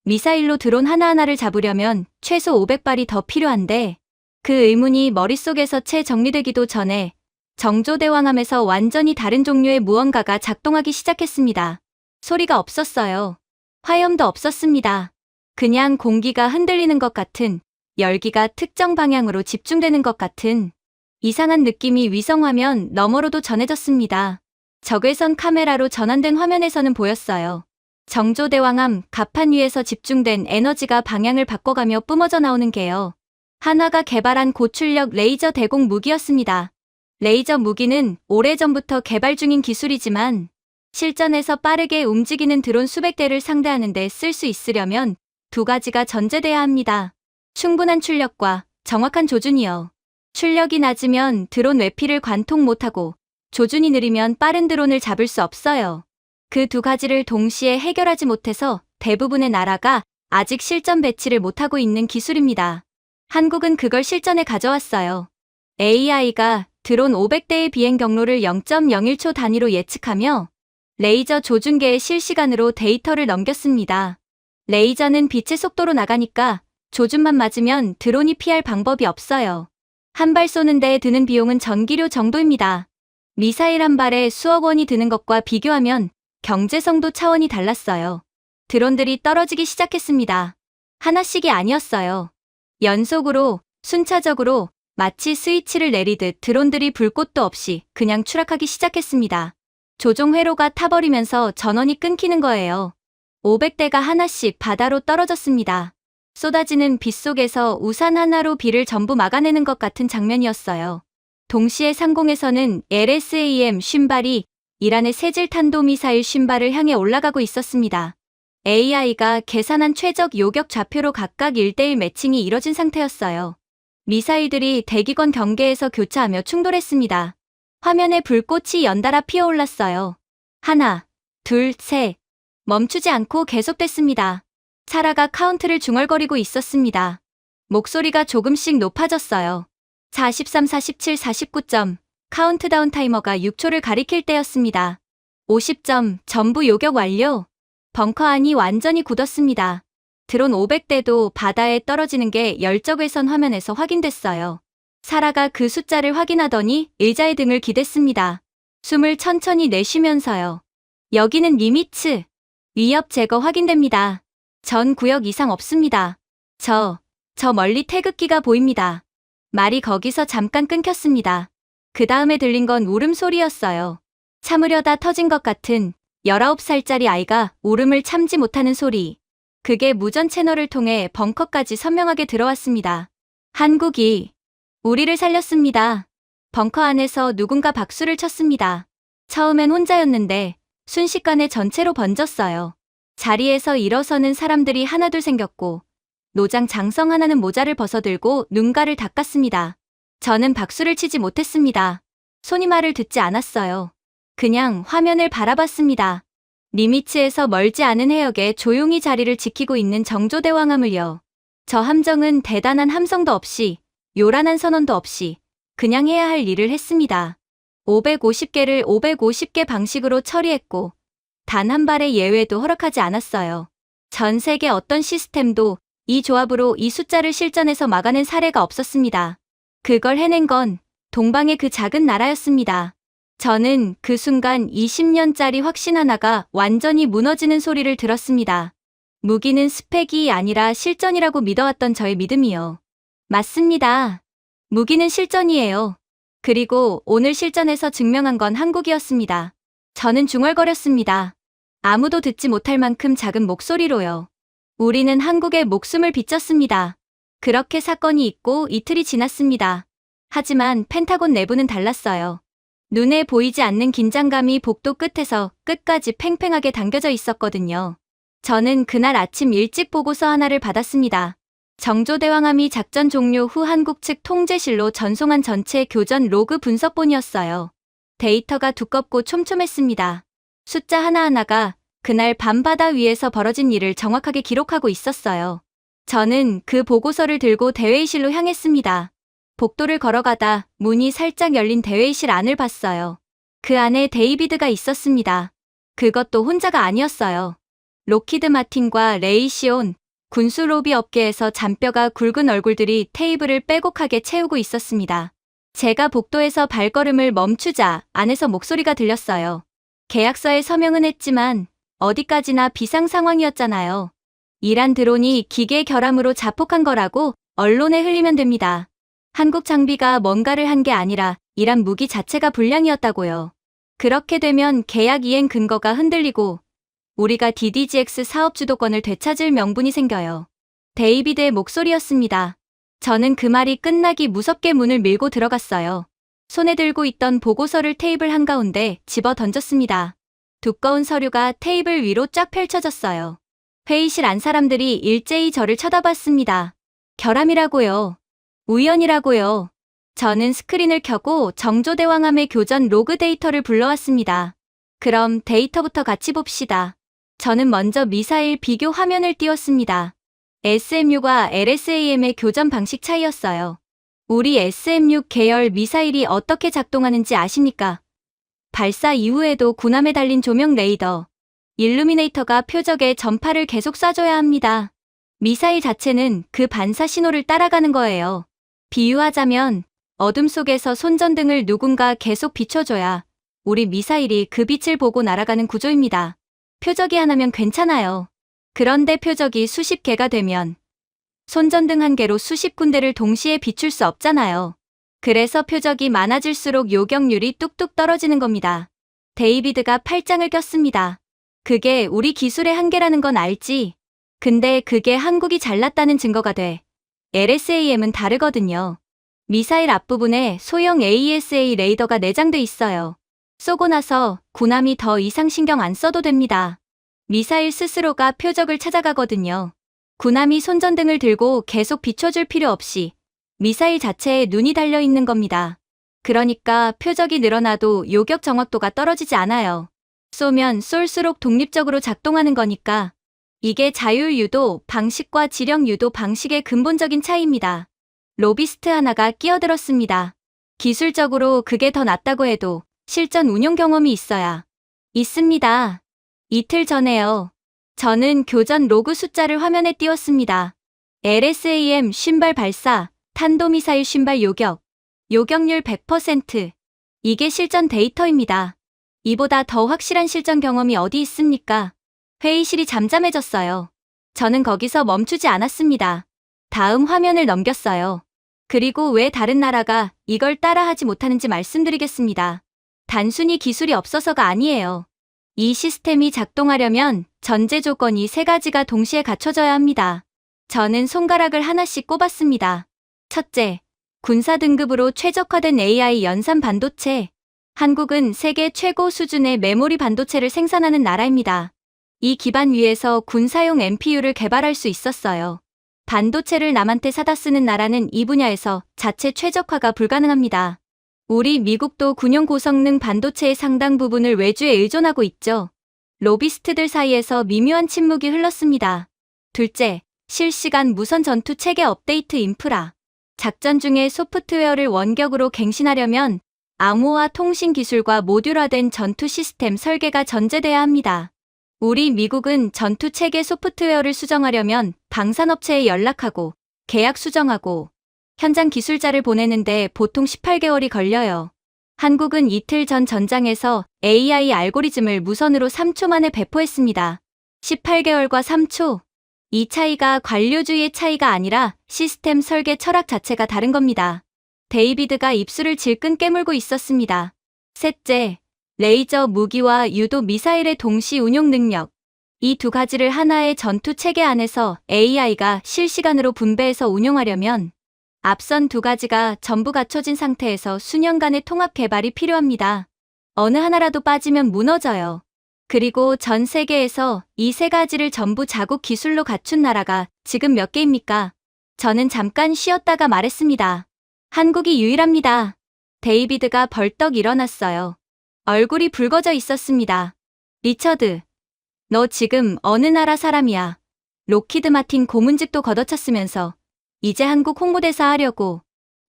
미사일로 드론 하나하나를 잡으려면 최소 500발이 더 필요한데 그 의문이 머릿속에서 채 정리되기도 전에 정조대왕함에서 완전히 다른 종류의 무언가가 작동하기 시작했습니다. 소리가 없었어요. 화염도 없었습니다. 그냥 공기가 흔들리는 것 같은, 열기가 특정 방향으로 집중되는 것 같은 이상한 느낌이 위성화면 너머로도 전해졌습니다. 적외선 카메라로 전환된 화면에서는 보였어요. 정조대왕함 갑판 위에서 집중된 에너지가 방향을 바꿔가며 뿜어져 나오는 게요. 한화가 개발한 고출력 레이저 대공 무기였습니다. 레이저 무기는 오래전부터 개발 중인 기술이지만 실전에서 빠르게 움직이는 드론 수백 대를 상대하는 데 쓸 수 있으려면 두 가지가 전제돼야 합니다. 충분한 출력과 정확한 조준이요. 출력이 낮으면 드론 외피를 관통 못하고 조준이 느리면 빠른 드론을 잡을 수 없어요. 그 두 가지를 동시에 해결하지 못해서 대부분의 나라가 아직 실전 배치를 못하고 있는 기술입니다. 한국은 그걸 실전에 가져왔어요. AI가 드론 500대의 비행 경로를 0.01초 단위로 예측하며 레이저 조준계에 실시간으로 데이터를 넘겼습니다. 레이저는 빛의 속도로 나가니까 조준만 맞으면 드론이 피할 방법이 없어요. 한 발 쏘는 데 드는 비용은 전기료 정도입니다. 미사일 한 발에 수억 원이 드는 것과 비교하면 경제성도 차원이 달랐어요. 드론들이 떨어지기 시작했습니다. 하나씩이 아니었어요. 연속으로, 순차적으로 마치 스위치를 내리듯 드론들이 불 곳도 없이 그냥 추락하기 시작했습니다. 조종 회로가 타버리면서 전원이 끊기는 거예요. 500대가 하나씩 바다로 떨어졌습니다. 쏟아지는 빛 속에서 우산 하나로 비를 전부 막아내는 것 같은 장면이었어요. 동시에 상공에서는 LSAM 50발이 이란의 세질 탄도미사일 50발을 향해 올라가고 있었습니다. AI가 계산한 최적 요격 좌표로 각각 1대1 매칭이 이뤄진 상태였어요. 미사일들이 대기권 경계에서 교차하며 충돌했습니다. 화면에 불꽃이 연달아 피어올랐어요. 하나, 둘, 셋. 멈추지 않고 계속됐습니다. 사라가 카운트를 중얼거리고 있었습니다. 목소리가 조금씩 높아졌어요. 43, 47, 49점. 카운트다운 타이머가 6초를 가리킬 때였습니다. 50점. 전부 요격 완료. 벙커 안이 완전히 굳었습니다. 드론 500대도 바다에 떨어지는 게 열적외선 화면에서 확인됐어요. 사라가 그 숫자를 확인하더니 의자에 등을 기댔습니다. 숨을 천천히 내쉬면서요. 여기는 니미츠. 위협 제거 확인됩니다. 전 구역 이상 없습니다. 저 멀리 태극기가 보입니다. 말이 거기서 잠깐 끊겼습니다. 그 다음에 들린 건 울음소리였어요. 참으려다 터진 것 같은 19살짜리 아이가 울음을 참지 못하는 소리. 그게 무전 채널을 통해 벙커까지 선명하게 들어왔습니다. 한국이 우리를 살렸습니다. 벙커 안에서 누군가 박수를 쳤습니다. 처음엔 혼자였는데 순식간에 전체로 번졌어요. 자리에서 일어서는 사람들이 하나둘 생겼고 노장 장성 하나는 모자를 벗어들고 눈가를 닦았습니다. 저는 박수를 치지 못했습니다. 손이 말을 듣지 않았어요. 그냥 화면을 바라봤습니다. 니미츠에서 멀지 않은 해역에 조용히 자리를 지키고 있는 정조대왕함을요. 저 함정은 대단한 함성도 없이, 요란한 선언도 없이 그냥 해야 할 일을 했습니다. 550개를 550개 방식으로 처리했고 단 한 발의 예외도 허락하지 않았어요. 전 세계 어떤 시스템도 이 조합으로 이 숫자를 실전에서 막아낸 사례가 없었습니다. 그걸 해낸 건 동방의 그 작은 나라였습니다. 저는 그 순간 20년짜리 확신 하나가 완전히 무너지는 소리를 들었습니다. 무기는 스펙이 아니라 실전이라고 믿어왔던 저의 믿음이요. 맞습니다. 무기는 실전이에요. 그리고 오늘 실전에서 증명한 건 한국이었습니다. 저는 중얼거렸습니다. 아무도 듣지 못할 만큼 작은 목소리로요. 우리는 한국의 목숨을 비쳤습니다. 그렇게 사건이 있고 이틀이 지났습니다. 하지만 펜타곤 내부는 달랐어요. 눈에 보이지 않는 긴장감이 복도 끝에서 끝까지 팽팽하게 당겨져 있었거든요. 저는 그날 아침 일찍 보고서 하나를 받았습니다. 정조대왕함이 작전 종료 후 한국 측 통제실로 전송한 전체 교전 로그 분석본이었어요. 데이터가 두껍고 촘촘했습니다. 숫자 하나하나가 그날 밤 바다 위에서 벌어진 일을 정확하게 기록하고 있었어요. 저는 그 보고서를 들고 대회의실로 향했습니다. 복도를 걸어가다 문이 살짝 열린 대회의실 안을 봤어요. 그 안에 데이비드가 있었습니다. 그것도 혼자가 아니었어요. 로키드 마틴과 레이시온, 군수 로비 업계에서 잔뼈가 굵은 얼굴들이 테이블을 빼곡하게 채우고 있었습니다. 제가 복도에서 발걸음을 멈추자 안에서 목소리가 들렸어요. 계약서에 서명은 했지만 어디까지나 비상 상황이었잖아요. 이란 드론이 기계 결함으로 자폭한 거라고 언론에 흘리면 됩니다. 한국 장비가 뭔가를 한 게 아니라 이란 무기 자체가 불량이었다고요. 그렇게 되면 계약 이행 근거가 흔들리고 우리가 DDGX 사업 주도권을 되찾을 명분이 생겨요. 데이비드의 목소리였습니다. 저는 그 말이 끝나기 무섭게 문을 밀고 들어갔어요. 손에 들고 있던 보고서를 테이블 한가운데 집어 던졌습니다. 두꺼운 서류가 테이블 위로 쫙 펼쳐졌어요. 회의실 안 사람들이 일제히 저를 쳐다봤습니다. 결함이라고요. 우연이라고요. 저는 스크린을 켜고 정조대왕함의 교전 로그 데이터를 불러왔습니다. 그럼 데이터부터 같이 봅시다. 저는 먼저 미사일 비교 화면을 띄웠습니다. SMU과 LSAM의 교전 방식 차이였어요. 우리 SM6 계열 미사일이 어떻게 작동하는지 아십니까? 발사 이후에도 군함에 달린 조명 레이더, 일루미네이터가 표적에 전파를 계속 쏴줘야 합니다. 미사일 자체는 그 반사 신호를 따라가는 거예요. 비유하자면 어둠 속에서 손전등을 누군가 계속 비춰줘야 우리 미사일이 그 빛을 보고 날아가는 구조입니다. 표적이 하나면 괜찮아요. 그런데 표적이 수십 개가 되면 손전등 한 개로 수십 군데를 동시에 비출 수 없잖아요. 그래서 표적이 많아질수록 요격률이 뚝뚝 떨어지는 겁니다. 데이비드가 팔짱을 꼈습니다. 그게 우리 기술의 한계라는 건 알지? 근데 그게 한국이 잘났다는 증거가 돼. LSAM은 다르거든요. 미사일 앞부분에 소형 AESA 레이더가 내장돼 있어요. 쏘고 나서 군함이 더 이상 신경 안 써도 됩니다. 미사일 스스로가 표적을 찾아가거든요. 군함이 손전등을 들고 계속 비춰줄 필요 없이 미사일 자체에 눈이 달려 있는 겁니다. 그러니까 표적이 늘어나도 요격 정확도가 떨어지지 않아요. 쏘면 쏠수록 독립적으로 작동하는 거니까. 이게 자율 유도 방식과 지령 유도 방식의 근본적인 차이입니다. 로비스트 하나가 끼어들었습니다. 기술적으로 그게 더 낫다고 해도 실전 운용 경험이 있어야. 있습니다. 이틀 전에요. 저는 교전 로그 숫자를 화면에 띄웠습니다. LSAM 신발 발사, 탄도미사일 신발 요격, 요격률 100%. 이게 실전 데이터입니다. 이보다 더 확실한 실전 경험이 어디 있습니까? 회의실이 잠잠해졌어요. 저는 거기서 멈추지 않았습니다. 다음 화면을 넘겼어요. 그리고 왜 다른 나라가 이걸 따라하지 못하는지 말씀드리겠습니다. 단순히 기술이 없어서가 아니에요. 이 시스템이 작동하려면 전제 조건이 세 가지가 동시에 갖춰져야 합니다. 저는 손가락을 하나씩 꼽았습니다. 첫째, 군사 등급으로 최적화된 AI 연산 반도체. 한국은 세계 최고 수준의 메모리 반도체를 생산하는 나라입니다. 이 기반 위에서 군사용 NPU를 개발할 수 있었어요. 반도체를 남한테 사다 쓰는 나라는 이 분야에서 자체 최적화가 불가능합니다. 우리 미국도 군용 고성능 반도체의 상당 부분을 외주에 의존하고 있죠. 로비스트들 사이에서 미묘한 침묵이 흘렀습니다. 둘째, 실시간 무선 전투 체계 업데이트 인프라. 작전 중에 소프트웨어를 원격으로 갱신하려면 암호화 통신 기술과 모듈화된 전투 시스템 설계가 전제돼야 합니다. 우리 미국은 전투 체계 소프트웨어를 수정하려면 방산업체에 연락하고 계약 수정하고 현장 기술자를 보내는데 보통 18개월이 걸려요. 한국은 이틀 전 전장에서 AI 알고리즘을 무선으로 3초 만에 배포했습니다. 18개월과 3초. 이 차이가 관료주의의 차이가 아니라 시스템 설계 철학 자체가 다른 겁니다. 데이비드가 입술을 질끈 깨물고 있었습니다. 셋째, 레이저 무기와 유도 미사일의 동시 운용 능력. 이 두 가지를 하나의 전투 체계 안에서 AI가 실시간으로 분배해서 운용하려면 앞선 두 가지가 전부 갖춰진 상태에서 수년간의 통합 개발이 필요합니다. 어느 하나라도 빠지면 무너져요. 그리고 전 세계에서 이 세 가지를 전부 자국 기술로 갖춘 나라가 지금 몇 개입니까? 저는 잠깐 쉬었다가 말했습니다. 한국이 유일합니다. 데이비드가 벌떡 일어났어요. 얼굴이 붉어져 있었습니다. 리처드, 너 지금 어느 나라 사람이야? 록히드 마틴 고문직도 걷어찼으면서 이제 한국 홍보대사 하려고.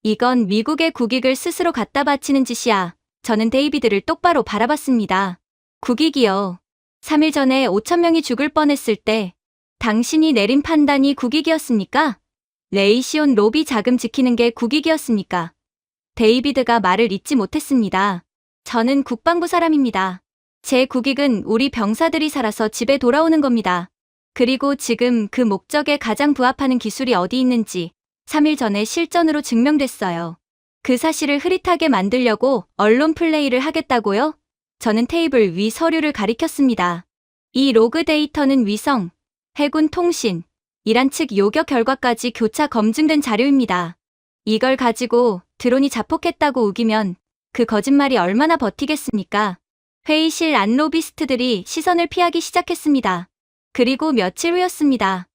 이건 미국의 국익을 스스로 갖다 바치는 짓이야. 저는 데이비드를 똑바로 바라봤습니다. 국익이요. 3일 전에 5,000명이 죽을 뻔했을 때 당신이 내린 판단이 국익이었습니까? 레이시온 로비 자금 지키는 게 국익이었습니까? 데이비드가 말을 잇지 못했습니다. 저는 국방부 사람입니다. 제 국익은 우리 병사들이 살아서 집에 돌아오는 겁니다. 그리고 지금 그 목적에 가장 부합하는 기술이 어디 있는지 3일 전에 실전으로 증명됐어요. 그 사실을 흐릿하게 만들려고 언론 플레이를 하겠다고요? 저는 테이블 위 서류를 가리켰습니다. 이 로그 데이터는 위성, 해군 통신, 이란 측 요격 결과까지 교차 검증된 자료입니다. 이걸 가지고 드론이 자폭했다고 우기면 그 거짓말이 얼마나 버티겠습니까? 회의실 안 로비스트들이 시선을 피하기 시작했습니다. 그리고 며칠 후였습니다.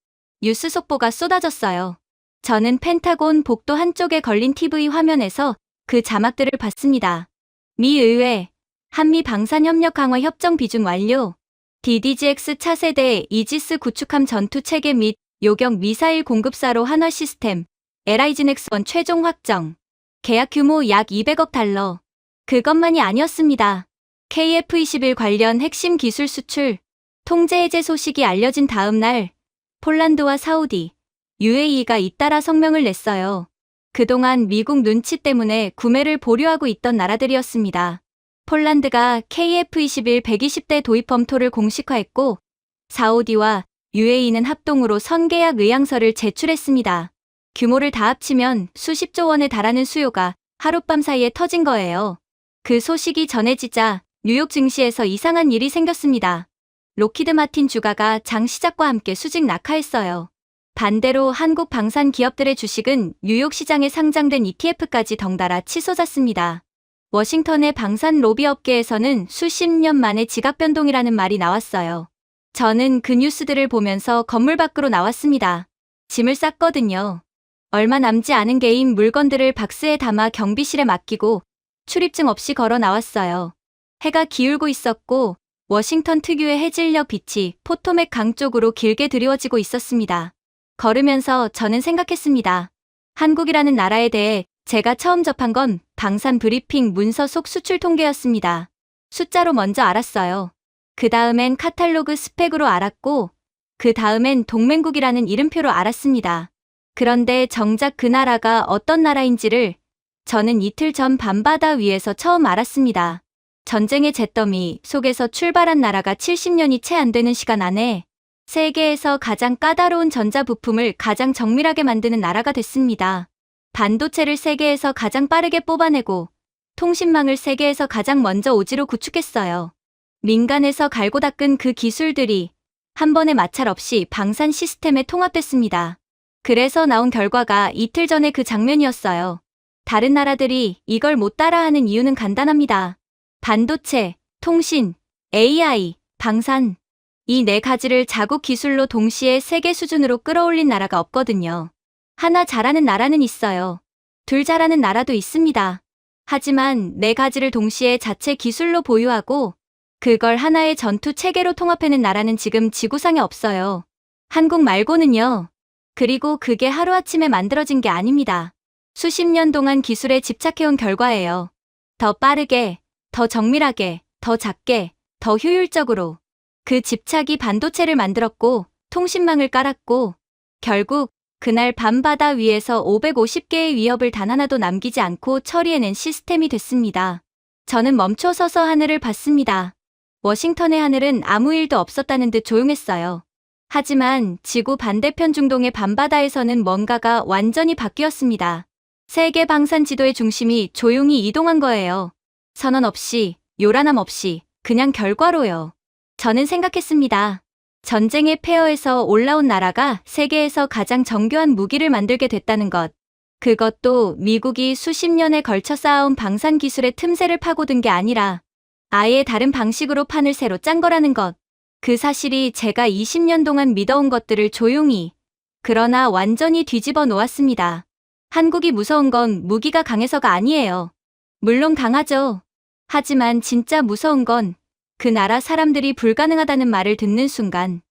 뉴스 속보가 쏟아졌어요. 저는 펜타곤 복도 한쪽에 걸린 TV 화면에서 그 자막들을 봤습니다. 미 의회, 한미 방산협력 강화 협정 비준 완료, DDGX 차세대 이지스 구축함 전투 체계 및 요격 미사일 공급사로 한화 시스템, LIG넥스원 최종 확정, 계약 규모 약 200억 달러. 그것만이 아니었습니다. KF-21 관련 핵심 기술 수출, 통제 해제 소식이 알려진 다음 날, 폴란드와 사우디, UAE가 잇따라 성명을 냈어요. 그동안 미국 눈치 때문에 구매를 보류하고 있던 나라들이었습니다. 폴란드가 KF-21 120대 도입 검토를 공식화했고, 사우디와 UAE는 합동으로 선계약 의향서를 제출했습니다. 규모를 다 합치면 수십조 원에 달하는 수요가 하룻밤 사이에 터진 거예요. 그 소식이 전해지자 뉴욕 증시에서 이상한 일이 생겼습니다. 록히드 마틴 주가가 장 시작과 함께 수직 낙하했어요. 반대로 한국 방산 기업들의 주식은 뉴욕 시장에 상장된 ETF까지 덩달아 치솟았습니다. 워싱턴의 방산 로비 업계에서는 수십 년 만에 지각 변동이라는 말이 나왔어요. 저는 그 뉴스들을 보면서 건물 밖으로 나왔습니다. 짐을 쌌거든요. 얼마 남지 않은 개인 물건들을 박스에 담아 경비실에 맡기고 출입증 없이 걸어 나왔어요. 해가 기울고 있었고 워싱턴 특유의 해질녘 빛이 포토맥 강 쪽으로 길게 드리워지고 있었습니다. 걸으면서 저는 생각했습니다. 한국이라는 나라에 대해 제가 처음 접한 건 방산 브리핑 문서 속 수출 통계였습니다. 숫자로 먼저 알았어요. 그 다음엔 카탈로그 스펙으로 알았고 그 다음엔 동맹국이라는 이름표로 알았습니다. 그런데 정작 그 나라가 어떤 나라인지를 저는 이틀 전 밤바다 위에서 처음 알았습니다. 전쟁의 잿더미 속에서 출발한 나라가 70년이 채 안 되는 시간 안에 세계에서 가장 까다로운 전자부품을 가장 정밀하게 만드는 나라가 됐습니다. 반도체를 세계에서 가장 빠르게 뽑아내고 통신망을 세계에서 가장 먼저 오지로 구축했어요. 민간에서 갈고 닦은 그 기술들이 한 번의 마찰 없이 방산 시스템에 통합됐습니다. 그래서 나온 결과가 이틀 전에 그 장면이었어요. 다른 나라들이 이걸 못 따라하는 이유는 간단합니다. 반도체, 통신, AI, 방산. 이 네 가지를 자국 기술로 동시에 세계 수준으로 끌어올린 나라가 없거든요. 하나 잘하는 나라는 있어요. 둘 잘하는 나라도 있습니다. 하지만 네 가지를 동시에 자체 기술로 보유하고 그걸 하나의 전투 체계로 통합해낸 나라는 지금 지구상에 없어요. 한국 말고는요. 그리고 그게 하루아침에 만들어진 게 아닙니다. 수십 년 동안 기술에 집착해온 결과예요. 더 빠르게, 더 정밀하게, 더 작게, 더 효율적으로. 그 집착이 반도체를 만들었고, 통신망을 깔았고, 결국 그날 밤바다 위에서 550개의 위협을 단 하나도 남기지 않고 처리해낸 시스템이 됐습니다. 저는 멈춰서서 하늘을 봤습니다. 워싱턴의 하늘은 아무 일도 없었다는 듯 조용했어요. 하지만 지구 반대편 중동의 밤바다에서는 뭔가가 완전히 바뀌었습니다. 세계 방산 지도의 중심이 조용히 이동한 거예요. 선언 없이, 요란함 없이, 그냥 결과로요. 저는 생각했습니다. 전쟁의 폐허에서 올라온 나라가 세계에서 가장 정교한 무기를 만들게 됐다는 것. 그것도 미국이 수십 년에 걸쳐 쌓아온 방산 기술의 틈새를 파고든 게 아니라 아예 다른 방식으로 판을 새로 짠 거라는 것. 그 사실이 제가 20년 동안 믿어온 것들을 조용히, 그러나 완전히 뒤집어 놓았습니다. 한국이 무서운 건 무기가 강해서가 아니에요. 물론 강하죠. 하지만 진짜 무서운 건 그 나라 사람들이 불가능하다는 말을 듣는 순간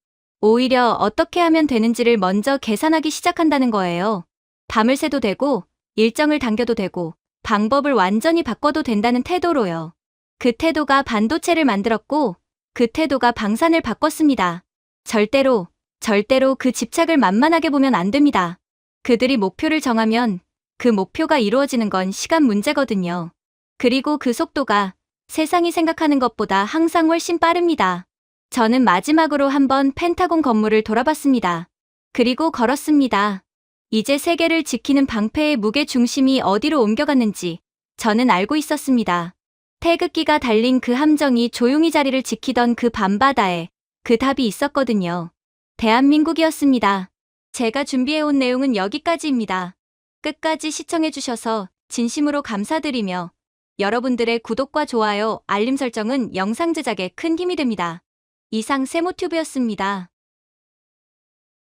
오히려 어떻게 하면 되는지를 먼저 계산하기 시작한다는 거예요. 밤을 새도 되고 일정을 당겨도 되고 방법을 완전히 바꿔도 된다는 태도로요. 그 태도가 반도체를 만들었고 그 태도가 방산을 바꿨습니다. 절대로 그 집착을 만만하게 보면 안 됩니다. 그들이 목표를 정하면 그 목표가 이루어지는 건 시간 문제거든요. 그리고 그 속도가 세상이 생각하는 것보다 항상 훨씬 빠릅니다. 저는 마지막으로 한번 펜타곤 건물을 돌아봤습니다. 그리고 걸었습니다. 이제 세계를 지키는 방패의 무게 중심이 어디로 옮겨갔는지 저는 알고 있었습니다. 태극기가 달린 그 함정이 조용히 자리를 지키던 그 밤바다에 그 답이 있었거든요. 대한민국이었습니다. 제가 준비해온 내용은 여기까지입니다. 끝까지 시청해주셔서 진심으로 감사드리며 여러분들의 구독과 좋아요, 알림 설정은 영상 제작에 큰 힘이 됩니다. 이상 세모튜브였습니다.